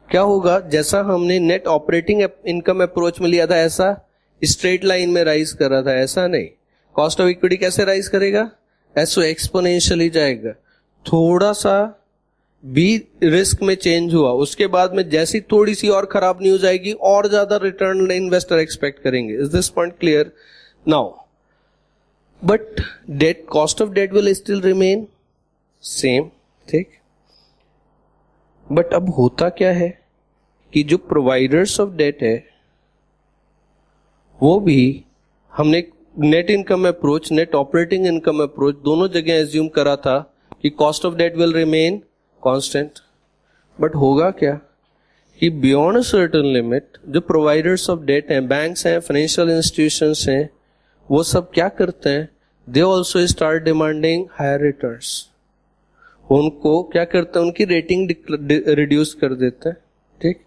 क्या होगा, जैसा हमने नेट ऑपरेटिंग इनकम अप्रोच में लिया था ऐसा स्ट्रेट लाइन में राइज कर रहा था, ऐसा नहीं। कॉस्ट ऑफ इक्विटी कैसे राइज करेगा? ऐसो एक्सपोनेंशियली जाएगा। थोड़ा सा भी रिस्क में चेंज हुआ, उसके बाद में जैसी थोड़ी सी और खराब न्यूज आएगी और ज्यादा रिटर्न इन्वेस्टर एक्सपेक्ट करेंगे। Is this point clear? Now but debt, cost of debt will still remain same. ठीक। बट अब होता क्या है कि जो प्रोवाइडर्स ऑफ डेट है वो भी हमने net income approach, net operating income approach दोनों जगह एज्यूम करा था कि cost of debt will remain constant. But होगा क्या कि बियॉन्ड अ सर्टेन लिमिट जो प्रोवाइडर्स ऑफ डेट हैं, बैंक्स हैं, फाइनेंशियल इंस्टीट्यूशंस हैं, वो सब क्या करते हैं? They also start demanding higher returns. उनको क्या करते हैं? उनकी रेटिंग रिड्यूस कर देते हैं। ठीक।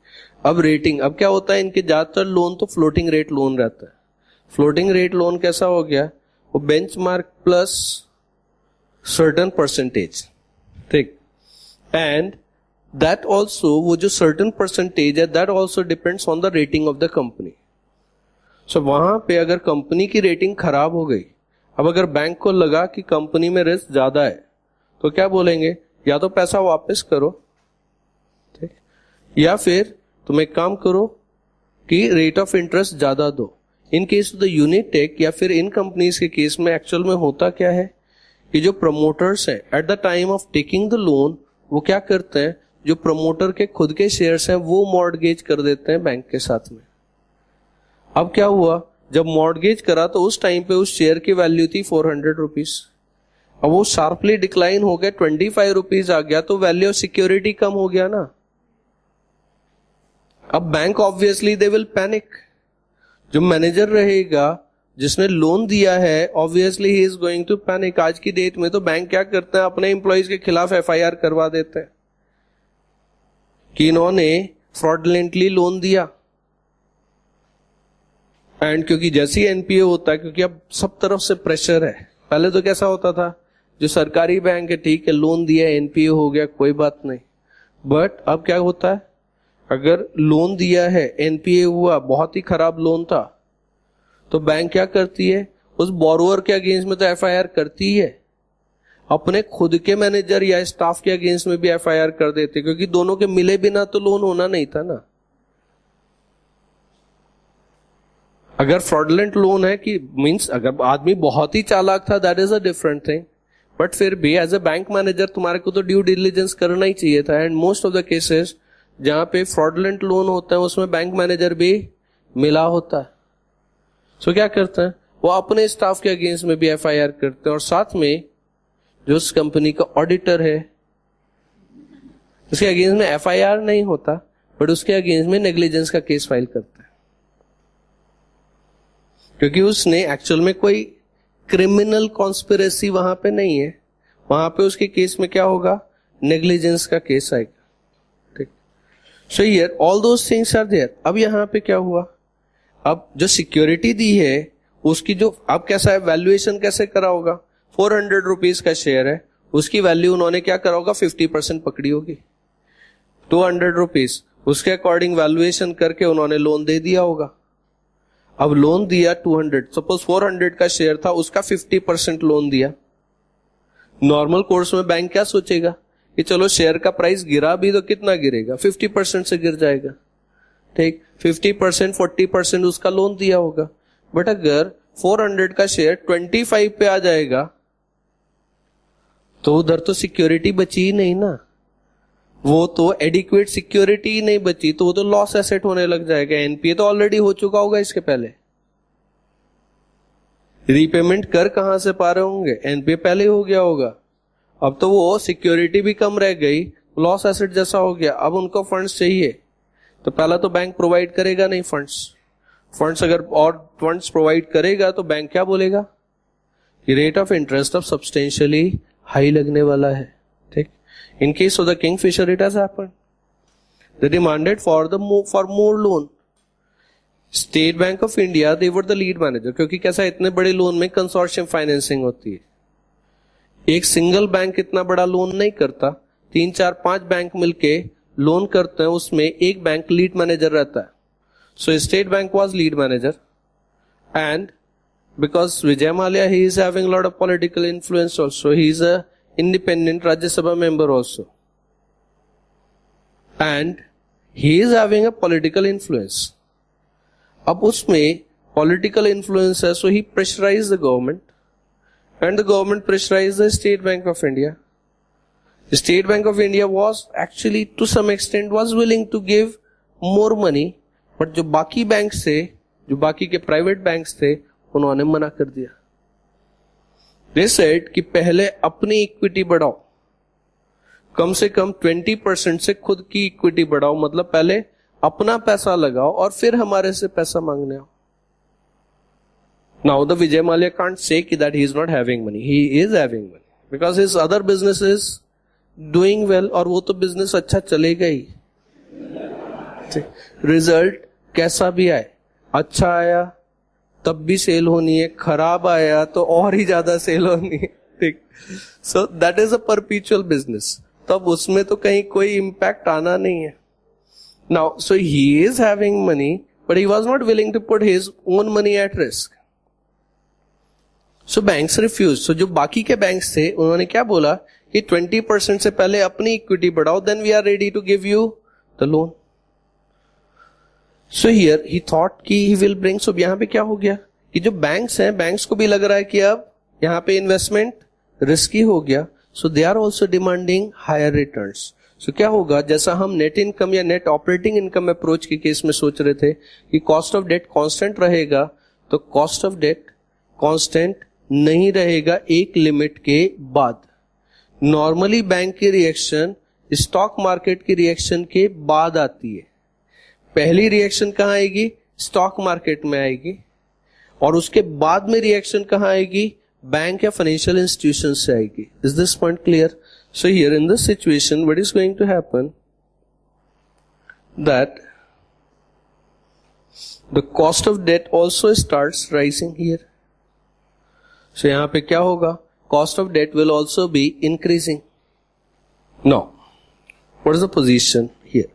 अब रेटिंग, अब क्या होता है, इनके ज्यादातर लोन तो फ्लोटिंग रेट लोन रहता है। फ्लोटिंग रेट लोन कैसा हो गया? वो बेंचमार्क प्लस सर्टेन परसेंटेज। ठीक। एंड दैट ऑल्सो, वो जो सर्टेन परसेंटेज है that also depends on the rating of the company. So वहां पे अगर कंपनी की रेटिंग खराब हो गई, अब अगर बैंक को लगा कि कंपनी में रिस्क ज्यादा है तो क्या बोलेंगे? या तो पैसा वापस करो, ठीक, या फिर तुम एक काम करो कि रेट ऑफ इंटरेस्ट ज्यादा दो। इन केस ऑफ द यूनिटेक या फिर इन कंपनीज के केस में एक्चुअल में होता क्या है कि जो प्रमोटर्स हैं at the time of taking the loan, वो क्या करते हैं, जो प्रमोटर के खुद के शेयर्स हैं वो मॉर्गेज कर देते हैं बैंक के साथ में। अब क्या हुआ, जब मॉर्गेज करा तो उस टाइम पे उस शेयर की वैल्यू थी 400 रुपीज। अब वो शार्पली डिक्लाइन हो गया, 25 रुपीज आ गया, तो वैल्यू ऑफ सिक्योरिटी कम हो गया ना। अब bank obviously they will panic. जो मैनेजर रहेगा जिसने लोन दिया है, obviously he is going to panic. आज की डेट में तो बैंक क्या करते हैं, अपने एम्प्लॉइज के खिलाफ एफआईआर करवा देते हैं कि इन्होंने फ्रॉडलेंटली लोन दिया। एंड क्योंकि जैसी एनपीए होता है, क्योंकि अब सब तरफ से प्रेशर है। पहले तो कैसा होता था, जो सरकारी बैंक है ठीक है, लोन दिया, एनपीए हो गया, कोई बात नहीं। बट अब क्या होता है, अगर लोन दिया है, एनपीए हुआ, बहुत ही खराब लोन था, तो बैंक क्या करती है, उस बोरोअर के अगेंस्ट में तो एफआईआर करती है, अपने खुद के मैनेजर या स्टाफ के अगेंस्ट में भी एफआईआर कर देते, क्योंकि दोनों के मिले बिना तो लोन होना नहीं था ना। अगर फ्रॉडलेंट लोन है कि मींस अगर आदमी बहुत ही चालाक था, that is a different thing. But फिर भी एज अ बैंक मैनेजर तुम्हारे को तो ड्यू डिलिजेंस करना ही चाहिए था। And most of the cases जहां पे फ्रॉडलेंट लोन होता है उसमें बैंक मैनेजर भी मिला होता है। सो क्या करते हैं, वो अपने स्टाफ के अगेंस्ट में भी एफआईआर करते हैं, और साथ में जो उस कंपनी का ऑडिटर है उसके अगेंस्ट में एफआईआर नहीं होता, बट उसके अगेंस्ट में नेग्लिजेंस का केस फाइल करते हैं, क्योंकि उसने एक्चुअल में कोई क्रिमिनल कॉन्स्पिरेसी वहां पे नहीं है। वहां पे उसके केस में क्या होगा, नेग्लिजेंस का केस आएगा। ठीक। So here all those things are there. अब यहां पे क्या हुआ, अब जो सिक्योरिटी दी है उसकी जो अब कैसा है, वैल्यूएशन कैसे करा होगा, 400 रुपीज का शेयर है, उसकी वैल्यू उन्होंने क्या करा होगा, 50% पकड़ी होगी, 200 रुपीज, उसके अकॉर्डिंग वैल्यूएशन करके उन्होंने लोन दे दिया होगा। अब लोन दिया 200, सपोज 400 का शेयर था, उसका 50% लोन दिया। नॉर्मल कोर्स में बैंक क्या सोचेगा कि चलो शेयर का प्राइस गिरा भी तो कितना गिरेगा, 50% से गिर जाएगा। ठीक, 50% 40% उसका लोन दिया होगा। बट अगर 400 का शेयर 25 पे आ जाएगा तो उधर तो सिक्योरिटी बची ही नहीं ना, वो तो एडिक्वेट सिक्योरिटी ही नहीं बची, तो वो तो लॉस एसेट होने लग जाएगा। एनपीए तो ऑलरेडी हो चुका होगा, इसके पहले रीपेमेंट कर कहां से पा रहे होंगे, एनपीए पहले हो गया होगा। अब तो वो सिक्योरिटी भी कम रह गई, लॉस एसेट जैसा हो गया। अब उनको फंड्स चाहिए, तो पहला तो बैंक प्रोवाइड करेगा नहीं फंड्स अगर और फंड्स प्रोवाइड करेगा तो बैंक क्या बोलेगा कि रेट ऑफ इंटरेस्ट अब सब्सटेंशियली हाई लगने वाला है। ठीक। In case of the Kingfisher, it has happened. They demanded for more loan. State Bank of India, they were the lead manager, क्योंकि कैसा, इतने बड़े लोन में कंसोर्शियम फाइनेंसिंग होती है। एक सिंगल बैंक इतना बड़ा लोन नहीं करता, 3 4 5 बैंक मिलके लोन करते हैं, उसमें एक बैंक लीड मैनेजर रहता है. So State Bank was lead manager, and because Vijay Mallya he is having lot of political influence also, he is a independent Rajya Sabha member also, and he is having a political influence. अब उसमें political influence है, so he pressurise the government, and the government pressurized the State Bank of India. The State Bank of India was actually to some extent was willing to give more money, but जो बाकी banks थे, जो बाकी के private banks थे, उन्होंने मना कर दिया. They said कि पहले अपनी इक्विटी बढ़ाओ, कम से कम 20% से खुद की इक्विटी बढ़ाओ, मतलब पहले अपना पैसा लगाओ और फिर हमारे से पैसा मांगने आओ. Now the Vijay Mallya can't say that he is not having money. He is having money because his other business is doing well, और वो तो बिजनेस अच्छा चलेगा ही. रिजल्ट कैसा भी आए, अच्छा आया तब भी सेल होनी है, खराब आया तो और ही ज्यादा सेल होनी है. ठीक. So that is a perpetual business, तब उसमें तो कहीं कोई इंपैक्ट आना नहीं है. Now so he is having money, but he was not willing to put his own money at risk. So banks refuse. So जो बाकी के बैंक्स थे उन्होंने क्या बोला कि 20% से पहले अपनी इक्विटी बढ़ाओ, then we are ready to give you the loan. So here he thought कि ही विल ब्रिंग. सो यहां पे क्या हो गया कि जो बैंक्स हैं, बैंक्स को भी लग रहा है कि अब यहां पे इन्वेस्टमेंट रिस्की हो गया, so they are also demanding higher returns. So क्या होगा, जैसा हम नेट इनकम या नेट ऑपरेटिंग इनकम अप्रोच के केस में सोच रहे थे कि कॉस्ट ऑफ डेट कांस्टेंट रहेगा, तो कॉस्ट ऑफ डेट कांस्टेंट नहीं रहेगा एक लिमिट के बाद. नॉर्मली बैंक की रिएक्शन स्टॉक मार्केट की रिएक्शन के बाद आती है. पहली रिएक्शन कहां आएगी, स्टॉक मार्केट में आएगी, और उसके बाद में रिएक्शन कहां आएगी, बैंक या फाइनेंशियल इंस्टीट्यूशन से आएगी. Is this point clear? So here in this situation what is going to happen, that the cost of debt also starts rising here. So यहां पे क्या होगा, cost of debt will also be increasing. Now what is the position here?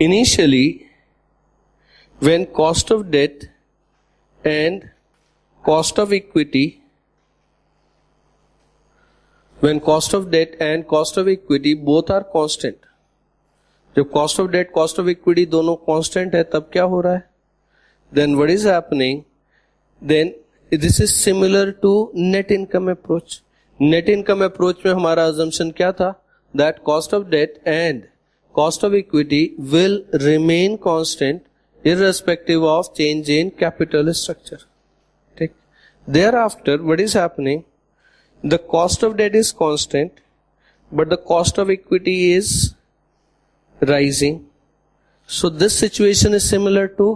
Initially when cost of debt and cost of equity, when cost of debt and cost of equity both are constant, जब cost of debt cost of equity दोनों constant है, तब क्या हो रहा है, then what is happening, then this is similar to net income approach. Net income approach में हमारा assumption क्या था, that cost of debt and cost of equity will remain constant irrespective of change in capital structure. ठीक. Thereafter what is happening, the cost of debt is constant, but the cost of equity is rising. So this situation is similar to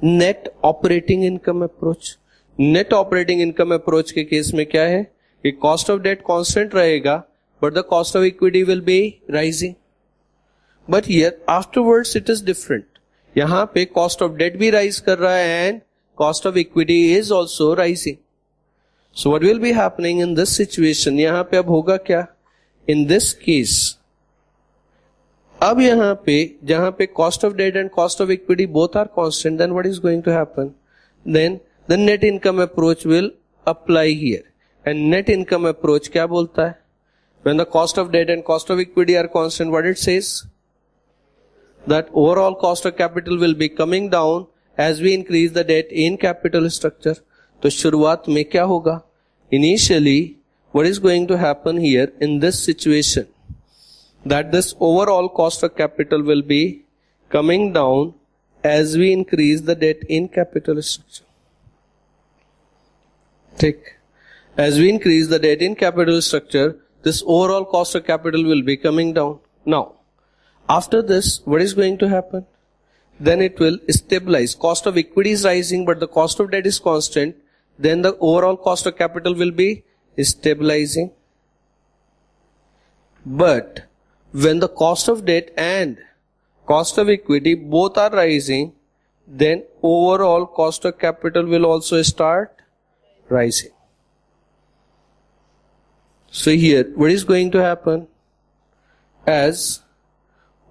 net operating income approach. Net operating income approach के case में क्या है कि cost of debt constant रहेगा, but the cost of equity will be rising. But here afterwards it is different. यहां पे cost of debt भी rise कर रहा है and cost of equity is also rising. So what will be happening in this situation? यहां पे अब होगा क्या, in this case, अब यहां पे जहां पे cost of debt and cost of equity both are constant, then what is going to happen? Then the net income approach will apply here. And net income approach क्या बोलता है? When the cost of debt and cost of equity are constant, what it says? That overall cost of capital will be coming down as we increase the debt in capital structure. तो शुरुआत में क्या होगा, initially what is going to happen here in this situation, that this overall cost of capital will be coming down as we increase the debt in capital structure. ठीक. As we increase the debt in capital structure, this overall cost of capital will be coming down. Now, after this, what is going to happen? Then it will stabilize. Cost of equity is rising, but the cost of debt is constant. Then the overall cost of capital will be stabilizing. But when the cost of debt and cost of equity both are rising, then overall cost of capital will also start rising. So here, what is going to happen? As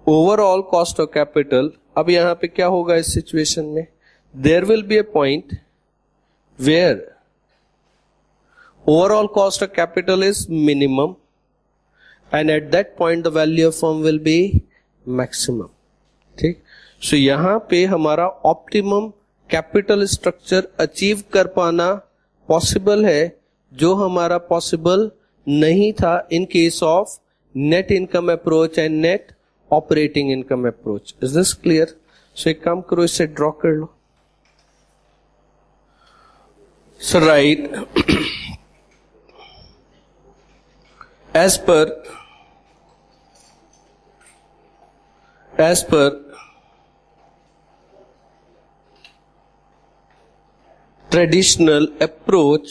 overall cost of capital, अब यहाँ पे क्या होगा इस situation में? There will be a point where overall cost of capital is minimum, and at that point the value of firm will be maximum. ठीक? So यहाँ पे हमारा ऑप्टिमम कैपिटल स्ट्रक्चर अचीव कर पाना पॉसिबल है, जो हमारा पॉसिबल नहीं था in case of net income approach and net operating income approach. Is this clear? So एक काम करो, इससे ड्रॉ कर लो. So right, as per traditional approach,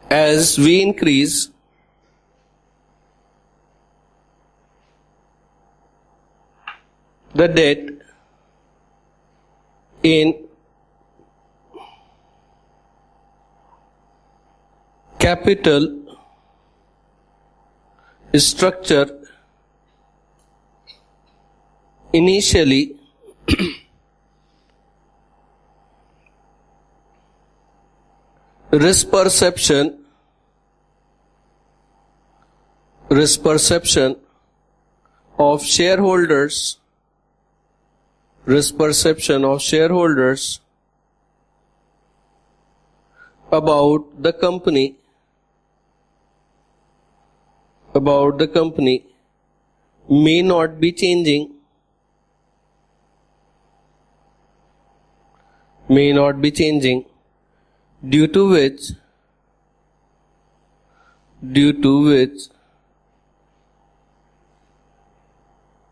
as we increase the debt in capital structure, initially risk perception of shareholders about the company may not be changing, due to which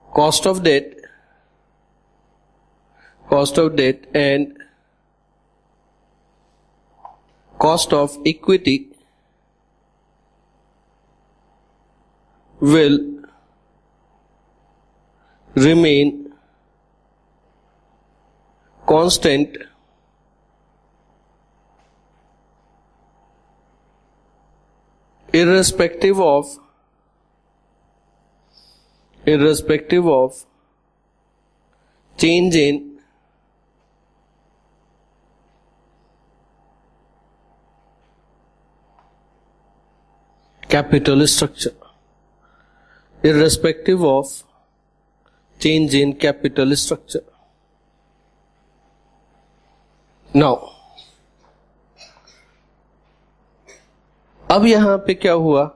cost of debt and cost of equity will remain constant irrespective of change in capital structure. Irrespective of change in capital structure. Now, अब यहां पे क्या हुआ?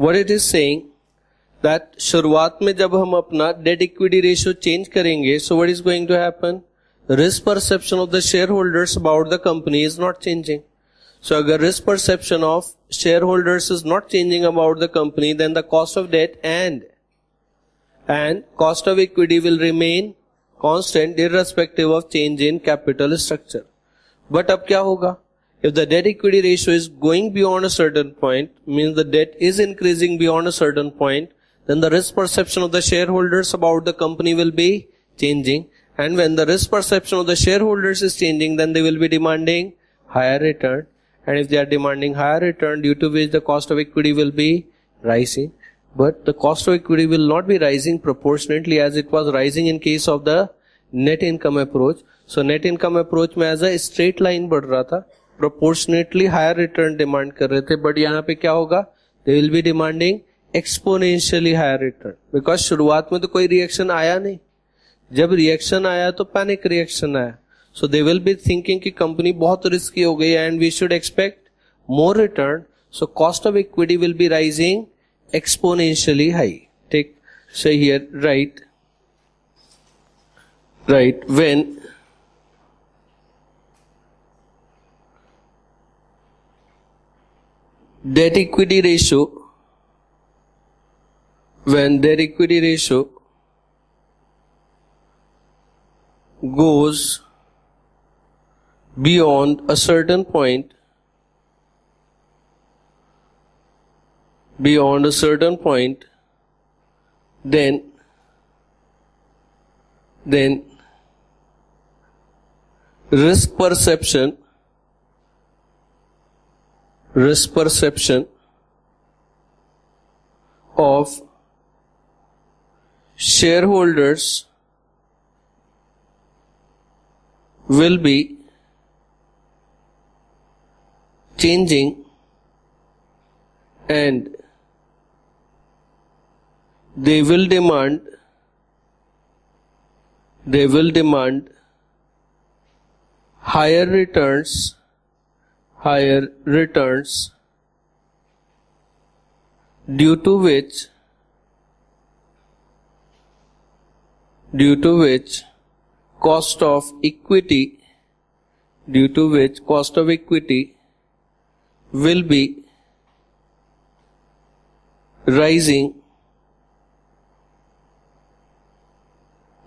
What it is saying that शुरुआत में जब हम अपना डेट इक्विटी रेशियो चेंज करेंगे, so what is going to happen? Risk perception of the shareholders about the company is not changing. So अगर risk perception of shareholders is not changing about the company, then the cost of debt and cost of equity will remain constant irrespective of change in capital structure. But अब क्या होगा? If the debt equity ratio is going beyond a certain point, means the debt is increasing beyond a certain point, then the risk perception of the shareholders about the company will be changing. And when the risk perception of the shareholders is changing, then they will be demanding higher return. And if they are demanding higher return, due to which the cost of equity will be rising. But the cost of equity will not be rising proportionately as it was rising in case of the net income approach. So net income approach में as a straight line बढ़ रहा था, proportionately higher return demand कर रहे थे. But यहाँ पे क्या होगा? They will be demanding exponentially higher return. Because शुरुआत में तो कोई reaction आया नहीं. जब reaction आया तो panic reaction आया. So they will be thinking कि company बहुत risky हो गई and we should expect more return. So cost of equity will be rising exponentially high. Take, say here, right, when debt equity ratio goes beyond a certain point, then then risk perception of shareholders will be changing, and they will demand higher returns due to which cost of equity will be rising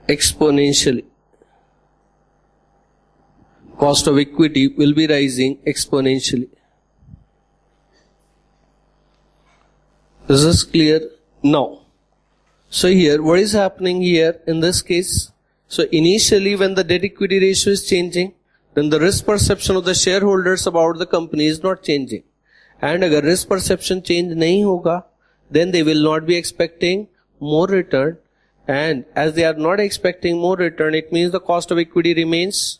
exponentially. Cost of equity will be rising exponentially. This is clear now. So here, what is happening here in this case? So initially when the debt equity ratio is changing, then the risk perception of the shareholders about the company is not changing. And agar risk perception change nahi hoga, then they will not be expecting more return. And as they are not expecting more return, it means the cost of equity remains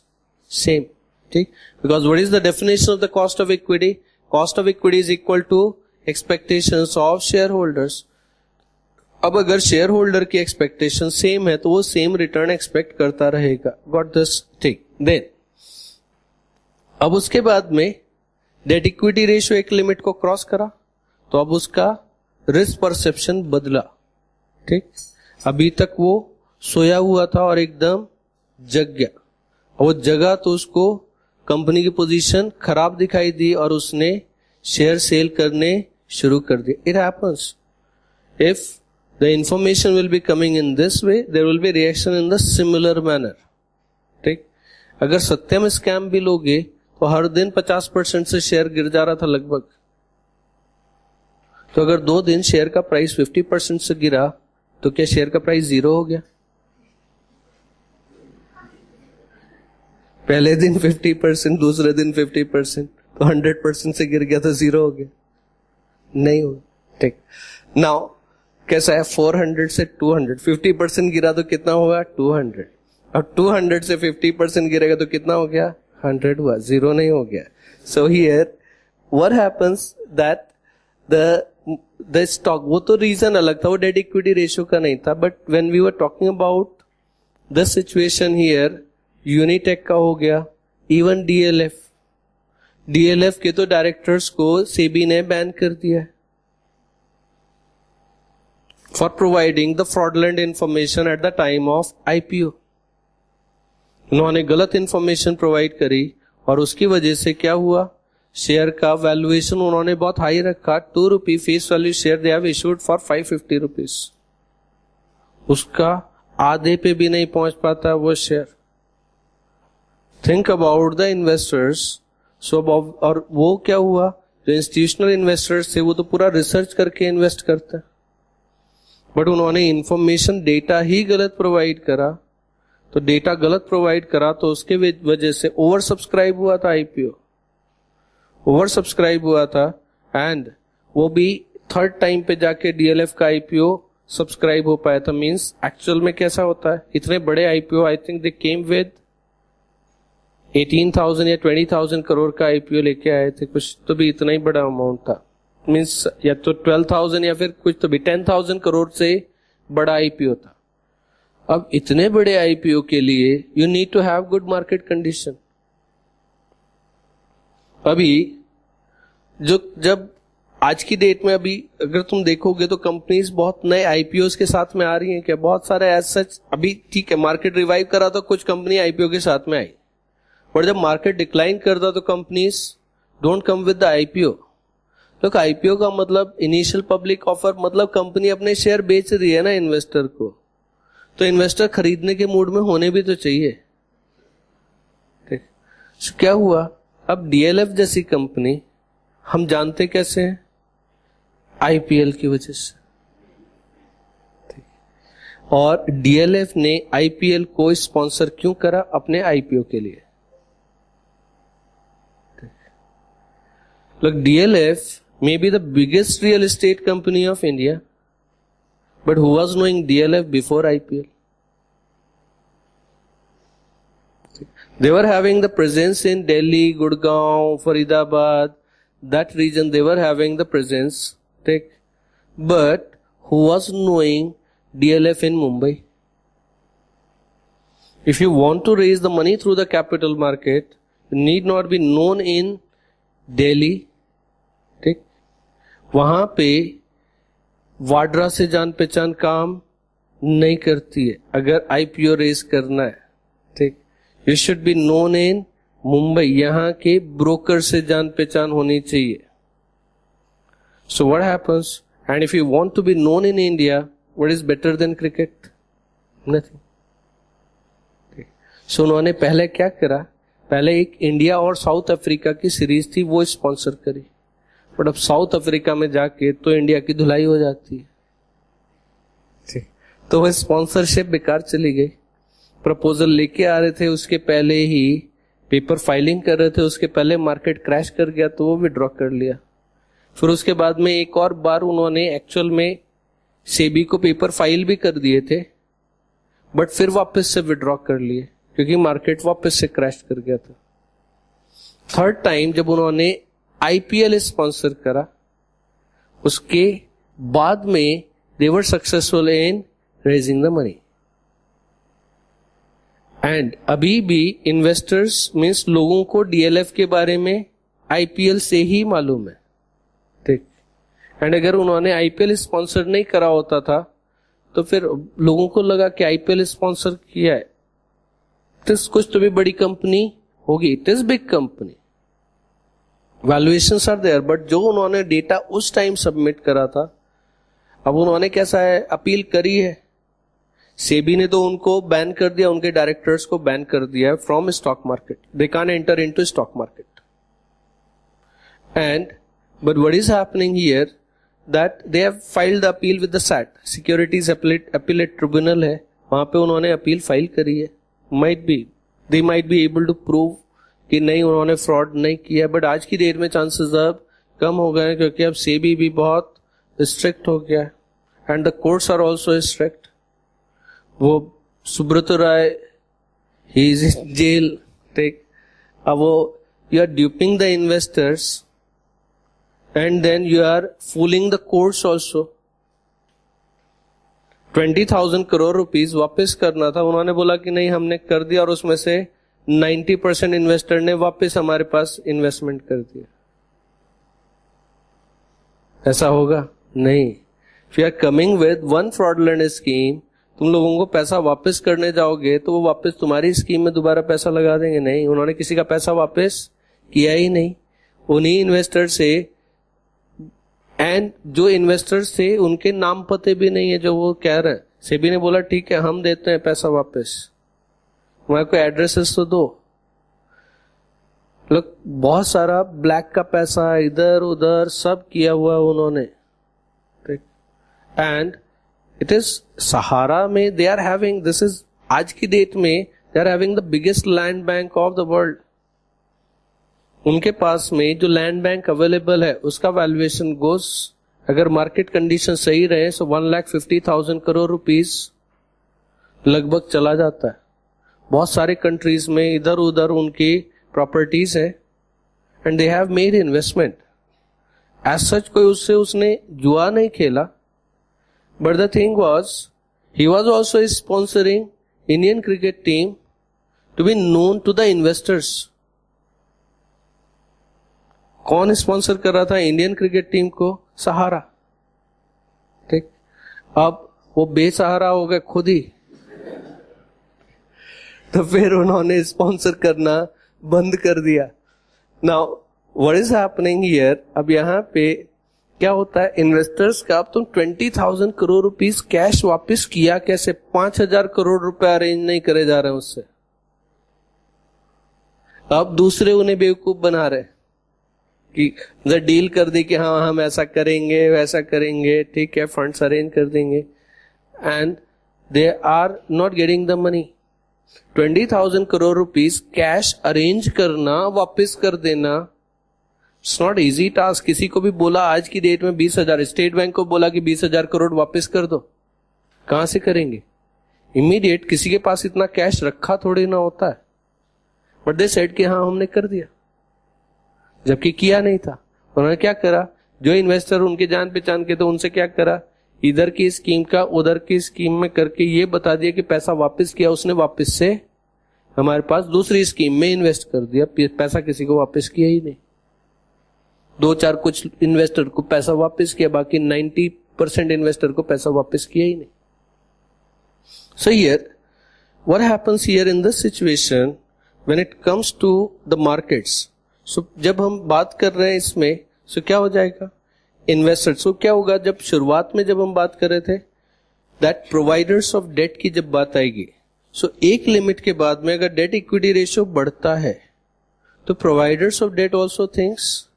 same. Okay? Because what is the definition of the cost of equity? Cost of equity is equal to expectations of shareholders. अब अगर share holder की expectation same है तो वो same return expect करता रहेगा. Got this? ठीक. Then अब उसके बाद में डेट इक्विटी रेशियो एक लिमिट को क्रॉस करा तो अब उसका रिस्क परसेप्शन बदला. ठीक. अभी तक वो सोया हुआ था और एकदम जग गया. वो जगा तो उसको कंपनी की पोजीशन खराब दिखाई दी और उसने शेयर सेल करने शुरू कर दिया. It happens. If the information will be coming in this way, there will be reaction in the similar manner. ठीक. अगर सत्यम स्कैम भी लोगे तो हर दिन 50% से शेयर गिर जा रहा था लगभग. तो अगर 2 दिन शेयर का प्राइस 50% से गिरा तो क्या शेयर का प्राइस 0 हो गया? पहले दिन 50%, दूसरे दिन 50%, तो 100% से गिर गया तो 0 हो गया? नहीं होगा. ठीक. नाउ कैसा है? 400 से 200, 50% गिरा तो कितना होगा? 200. अब 200 से 50% गिरेगा तो कितना हो गया? 100 हुआ. 0 नहीं हो गया. So here what happens that the stock, वो तो रीजन अलग था, वो डेट इक्विटी रेशियो का नहीं था. But when we were talking about the situation here, Unitech का हो गया, इवन डीएलएफ के तो डायरेक्टर्स को सेबी ने बैन कर दिया है for providing the fraudulent information at the time of IPO. उन्होंने गलत इंफॉर्मेशन प्रोवाइड करी और उसकी वजह से क्या हुआ? शेयर का वैल्यूएशन उन्होंने बहुत हाई रखा. ₹2 face value share they have issued for ₹550. उसका आधे पे भी नहीं पहुंच पाता वो शेयर. Think about the investors. So और वो क्या हुआ? जो इंस्टीट्यूशनल इन्वेस्टर्स थे वो तो पूरा रिसर्च करके इन्वेस्ट करते हैं, बट उन्होंने इंफॉर्मेशन डेटा ही गलत प्रोवाइड करा. तो डेटा गलत प्रोवाइड करा तो उसके वजह से ओवर सब्सक्राइब हुआ था आईपीओ, ओवर सब्सक्राइब हुआ था. एंड वो भी थर्ड टाइम पे जाके डीएलएफ का आईपीओ सब्सक्राइब हो पाया था. मींस एक्चुअल में कैसा होता है? इतने बड़े IPO, I think they came with 18,000 या 20,000 करोड़ का आईपीओ लेके आए थे. कुछ तो भी इतना ही बड़ा अमाउंट था. मीन्स या तो 12,000 या फिर कुछ तो भी 10,000 करोड़ से बड़ा आईपीओ था. अब इतने बड़े आईपीओ के लिए you need to have good market condition. अभी जब आज की डेट में अभी अगर तुम देखोगे तो कंपनीज बहुत नए आईपीओ के साथ में आ रही हैं. क्या बहुत सारे एज सच अभी ठीक है मार्केट रिवाइव करा तो कुछ कंपनी आईपीओ के साथ में आई, बट जब मार्केट डिक्लाइन करता तो companies don't come with the IPO. तो आईपीओ का मतलब इनिशियल पब्लिक ऑफर, मतलब कंपनी अपने शेयर बेच रही है ना इन्वेस्टर को, तो इन्वेस्टर खरीदने के मूड में होने भी तो चाहिए. ठीक. क्या हुआ? अब डीएलएफ जैसी कंपनी हम जानते कैसे हैं? आईपीएल की वजह से. ठीक. और डीएलएफ ने आईपीएल को स्पॉन्सर क्यों करा? अपने आईपीओ के लिए। Look, DLF may be the biggest real estate company of India, but who was knowing DLF before IPL? They were having the presence in Delhi, Gurgaon, Faridabad, that region they were having the presence. But who was knowing DLF in Mumbai? If you want to raise the money through the capital market, you need not be known in Delhi. ठीक, वहां पे वाड्रा से जान पहचान काम नहीं करती है अगर आईपीओ रेस करना है। ठीक, you should be known in Mumbai, यहां के ब्रोकर से जान पहचान होनी चाहिए। So what happens, and if you want to be known in India, what is better than cricket? Nothing. So उन्होंने पहले क्या करा? पहले एक इंडिया और साउथ अफ्रीका की सीरीज थी, वो स्पॉन्सर करी। बट अब साउथ अफ्रीका में जाके तो इंडिया की धुलाई हो जाती है, तो वह स्पॉन्सरशिप बेकार चली गई। प्रपोजल लेके आ रहे थे, उसके पहले ही पेपर फाइलिंग कर रहे थे, उसके पहले मार्केट क्रैश कर गया तो वो विड्रॉ कर लिया। फिर उसके बाद में एक और बार उन्होंने एक्चुअल में सेबी को पेपर फाइल भी कर दिए थे, बट फिर वापस से विड्रॉ कर लिए क्योंकि मार्केट वापस से क्रैश कर गया था। थर्ड टाइम जब उन्होंने आईपीएल स्पॉन्सर करा, उसके बाद में they were successful in raising the money. And अभी भी इन्वेस्टर्स मीन्स लोगों को डीएलएफ के बारे में आईपीएल से ही मालूम है। ठीक, एंड अगर उन्होंने आईपीएल स्पॉन्सर नहीं करा होता था तो फिर लोगों को लगा कि आईपीएल स्पॉन्सर किया है तो कुछ तो भी बड़ी कंपनी होगी। It is big company, valuations are there, but जो उन्होंने डेटा उस टाइम सबमिट करा था, अब उन्होंने कैसा है अपील करी है, सेबी ने तो उनको बैन कर दिया, उनके डायरेक्टर्स को बैन कर दिया है from stock market. They can enter into stock market. And but what is happening here that they have filed the appeal with the SAT, securities appellate tribunal है, वहां पे उन्होंने अपील फाइल करी है। They might be able to prove कि नहीं उन्होंने fraud नहीं किया, बट आज की डेट में चांसेस अब कम हो गए हैं क्योंकि अब सेबी भी बहुत स्ट्रिक्ट हो गया है and the courts are also strict. वो Subrata Roy he is in jail. ठीक, अब वो you are duping the investors and then you are fooling the courts also. 20,000 crore rupees वापस करना था, उन्होंने बोला कि नहीं हमने कर दिया और उसमें से 90% इन्वेस्टर ने वापस हमारे पास इन्वेस्टमेंट कर दिया। ऐसा होगा नहीं। If you are coming with one fraudulent scheme, तुम लोगों को पैसा वापस करने जाओगे तो वो वापस तुम्हारी स्कीम में दोबारा पैसा लगा देंगे। नहीं, उन्होंने किसी का पैसा वापस किया ही नहीं, उन्हीं इन्वेस्टर से, एंड जो इन्वेस्टर्स थे उनके नाम पते भी नहीं है जो वो कह रहे हैं। सेबी ने बोला ठीक है हम देते हैं पैसा वापस, तुम्हारे को एड्रेसेस तो दो। लोग बहुत सारा ब्लैक का पैसा इधर उधर सब किया हुआ उन्होंने। एंड इट इज सहारा में they are having, this is आज की डेट में they are having the biggest land bank of the world. उनके पास में जो लैंड बैंक अवेलेबल है उसका वैल्यूएशन गोस, अगर मार्केट कंडीशन सही रहे तो 1,50,000 करोड़ रुपीस लगभग चला जाता है। बहुत सारे कंट्रीज में इधर उधर उनकी प्रॉपर्टीज है and they have made investment. As such कोई उसने जुआ नहीं खेला, but the thing was he was also sponsoring Indian cricket team to be known to the investors. कौन स्पॉन्सर कर रहा था इंडियन क्रिकेट टीम को? सहारा। ठीक, अब वो बेसहारा हो गए खुद ही, तो फिर उन्होंने स्पॉन्सर करना बंद कर दिया। Now what is happening here, अब यहां पे क्या होता है इन्वेस्टर्स का, अब तुम 20,000 करोड़ रुपीस कैश वापस किया कैसे? 5,000 करोड़ रुपए अरेंज नहीं करे जा रहे हैं उससे। अब दूसरे उन्हें बेवकूफ बना रहे कि डील कर दी कि हाँ हम ऐसा करेंगे वैसा करेंगे, ठीक है फंड्स अरेंज कर देंगे, and they are not getting the money. 20,000 crore rupees cash arrange करना, वापस कर देना, इट्स नॉट इजी टास्क. किसी को भी बोला आज की डेट में 20,000, स्टेट बैंक को बोला कि 20,000 करोड़ वापस कर दो, कहां से करेंगे? इमीडिएट किसी के पास इतना कैश रखा थोड़ी ना होता है. बट दे सेड कि हाँ हमने कर दिया, जबकि किया नहीं था. उन्होंने क्या करा, जो इन्वेस्टर उनके जान पहचान के थे उनसे क्या करा, इधर की स्कीम का उधर की स्कीम में करके ये बता दिया कि पैसा वापस किया उसने, वापस से हमारे पास दूसरी स्कीम में इन्वेस्ट कर दिया. पैसा किसी को वापस किया ही नहीं. 2-4 कुछ इन्वेस्टर को पैसा वापस किया, बाकी 90% इन्वेस्टर को पैसा वापस किया ही नहीं. So here, what happens here in this situation when it comes to the markets? So जब हम बात कर रहे हैं इसमें, so क्या हो जाएगा? इन्वेस्टर. सो क्या होगा, जब शुरुआत में जब हम बात कर रहे थे दैट प्रोवाइडर्स ऑफ डेट की जब बात आएगी, सो एक लिमिट के बाद में अगर डेट इक्विटी रेशियो बढ़ता है तो providers of debt also thinks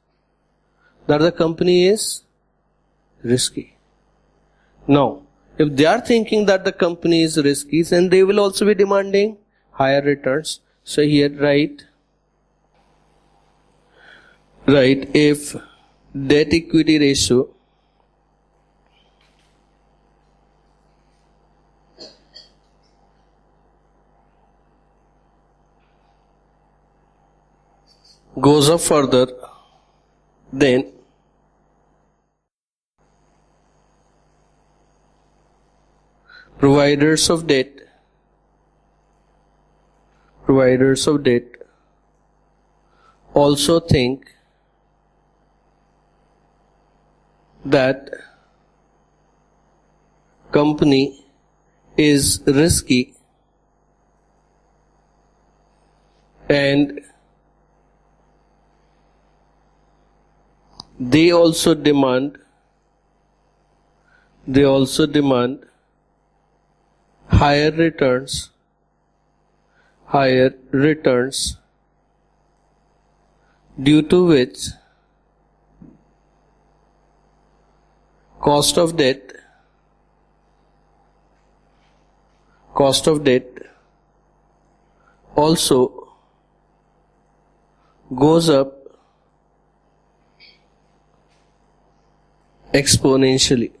that the company is risky. Now if they are thinking that the company is risky, then they will also be demanding higher returns. So here write if debt equity ratio goes up further, then providers of debt also think that company is risky and they also demand higher returns due to which cost of debt also goes up exponentially.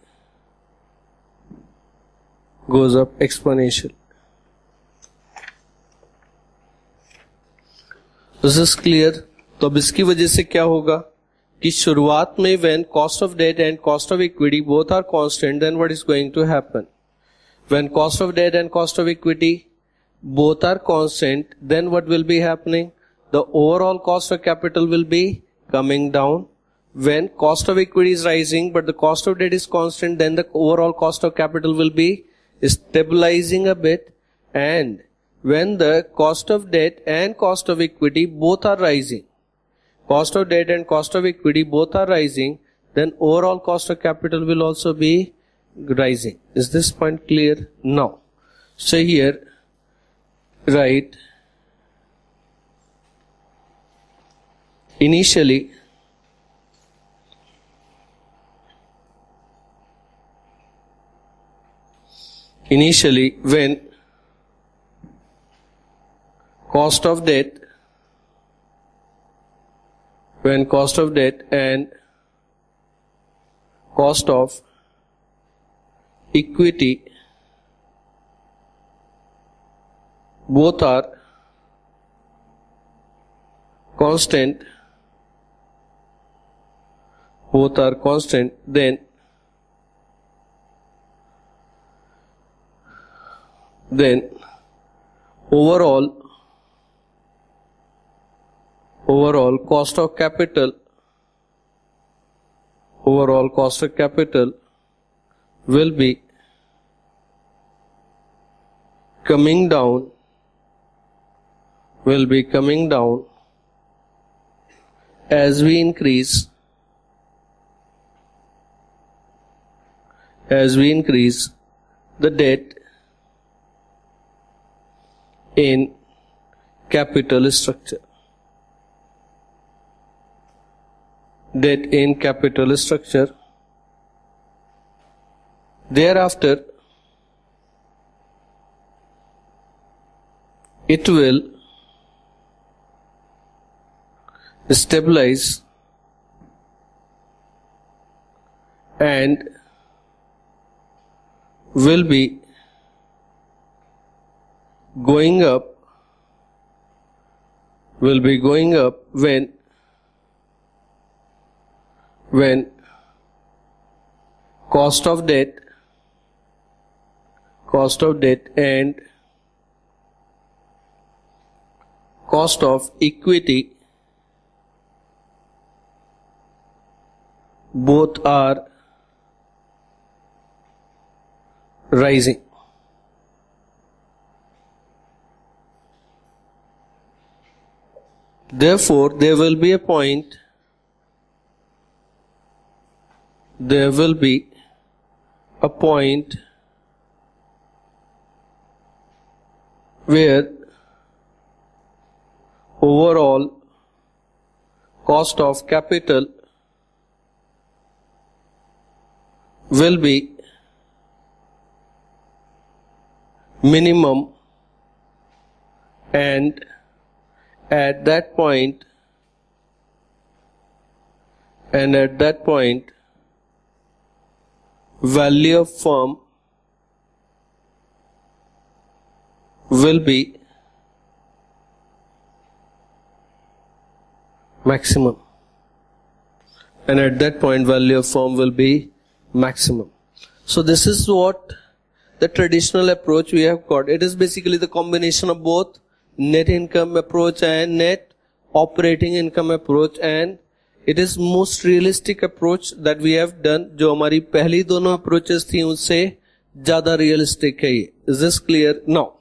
This is clear. तो अब इसकी वजह से क्या होगा कि शुरुआत में when cost of debt and cost of equity both are constant, then what is going to happen? When cost of debt and cost of equity both are constant, then what will be happening? The overall cost of capital will be coming down. When cost of equity is rising but the cost of debt is constant, then the overall cost of capital will be stabilizing a bit. And when the cost of debt and cost of equity both are rising, then overall cost of capital will also be rising. Is this point clear? Now, so here write initially when cost of debt and cost of equity both are constant, then overall cost of capital will be coming down as we increase the debt in capital structure. Thereafter it will stabilize and will be going up when cost of debt and cost of equity both are rising. Therefore, there will be a point where overall cost of capital will be minimum, and at that point value of firm will be maximum, and at that point value of firm will be maximum. So this is what the traditional approach we have got. It is basically the combination of both net income approach and net operating income approach, and it is most realistic approach that we have done. जो हमारी पहली दोनों approaches थी उससे ज्यादा realistic है ये. Is this clear? Now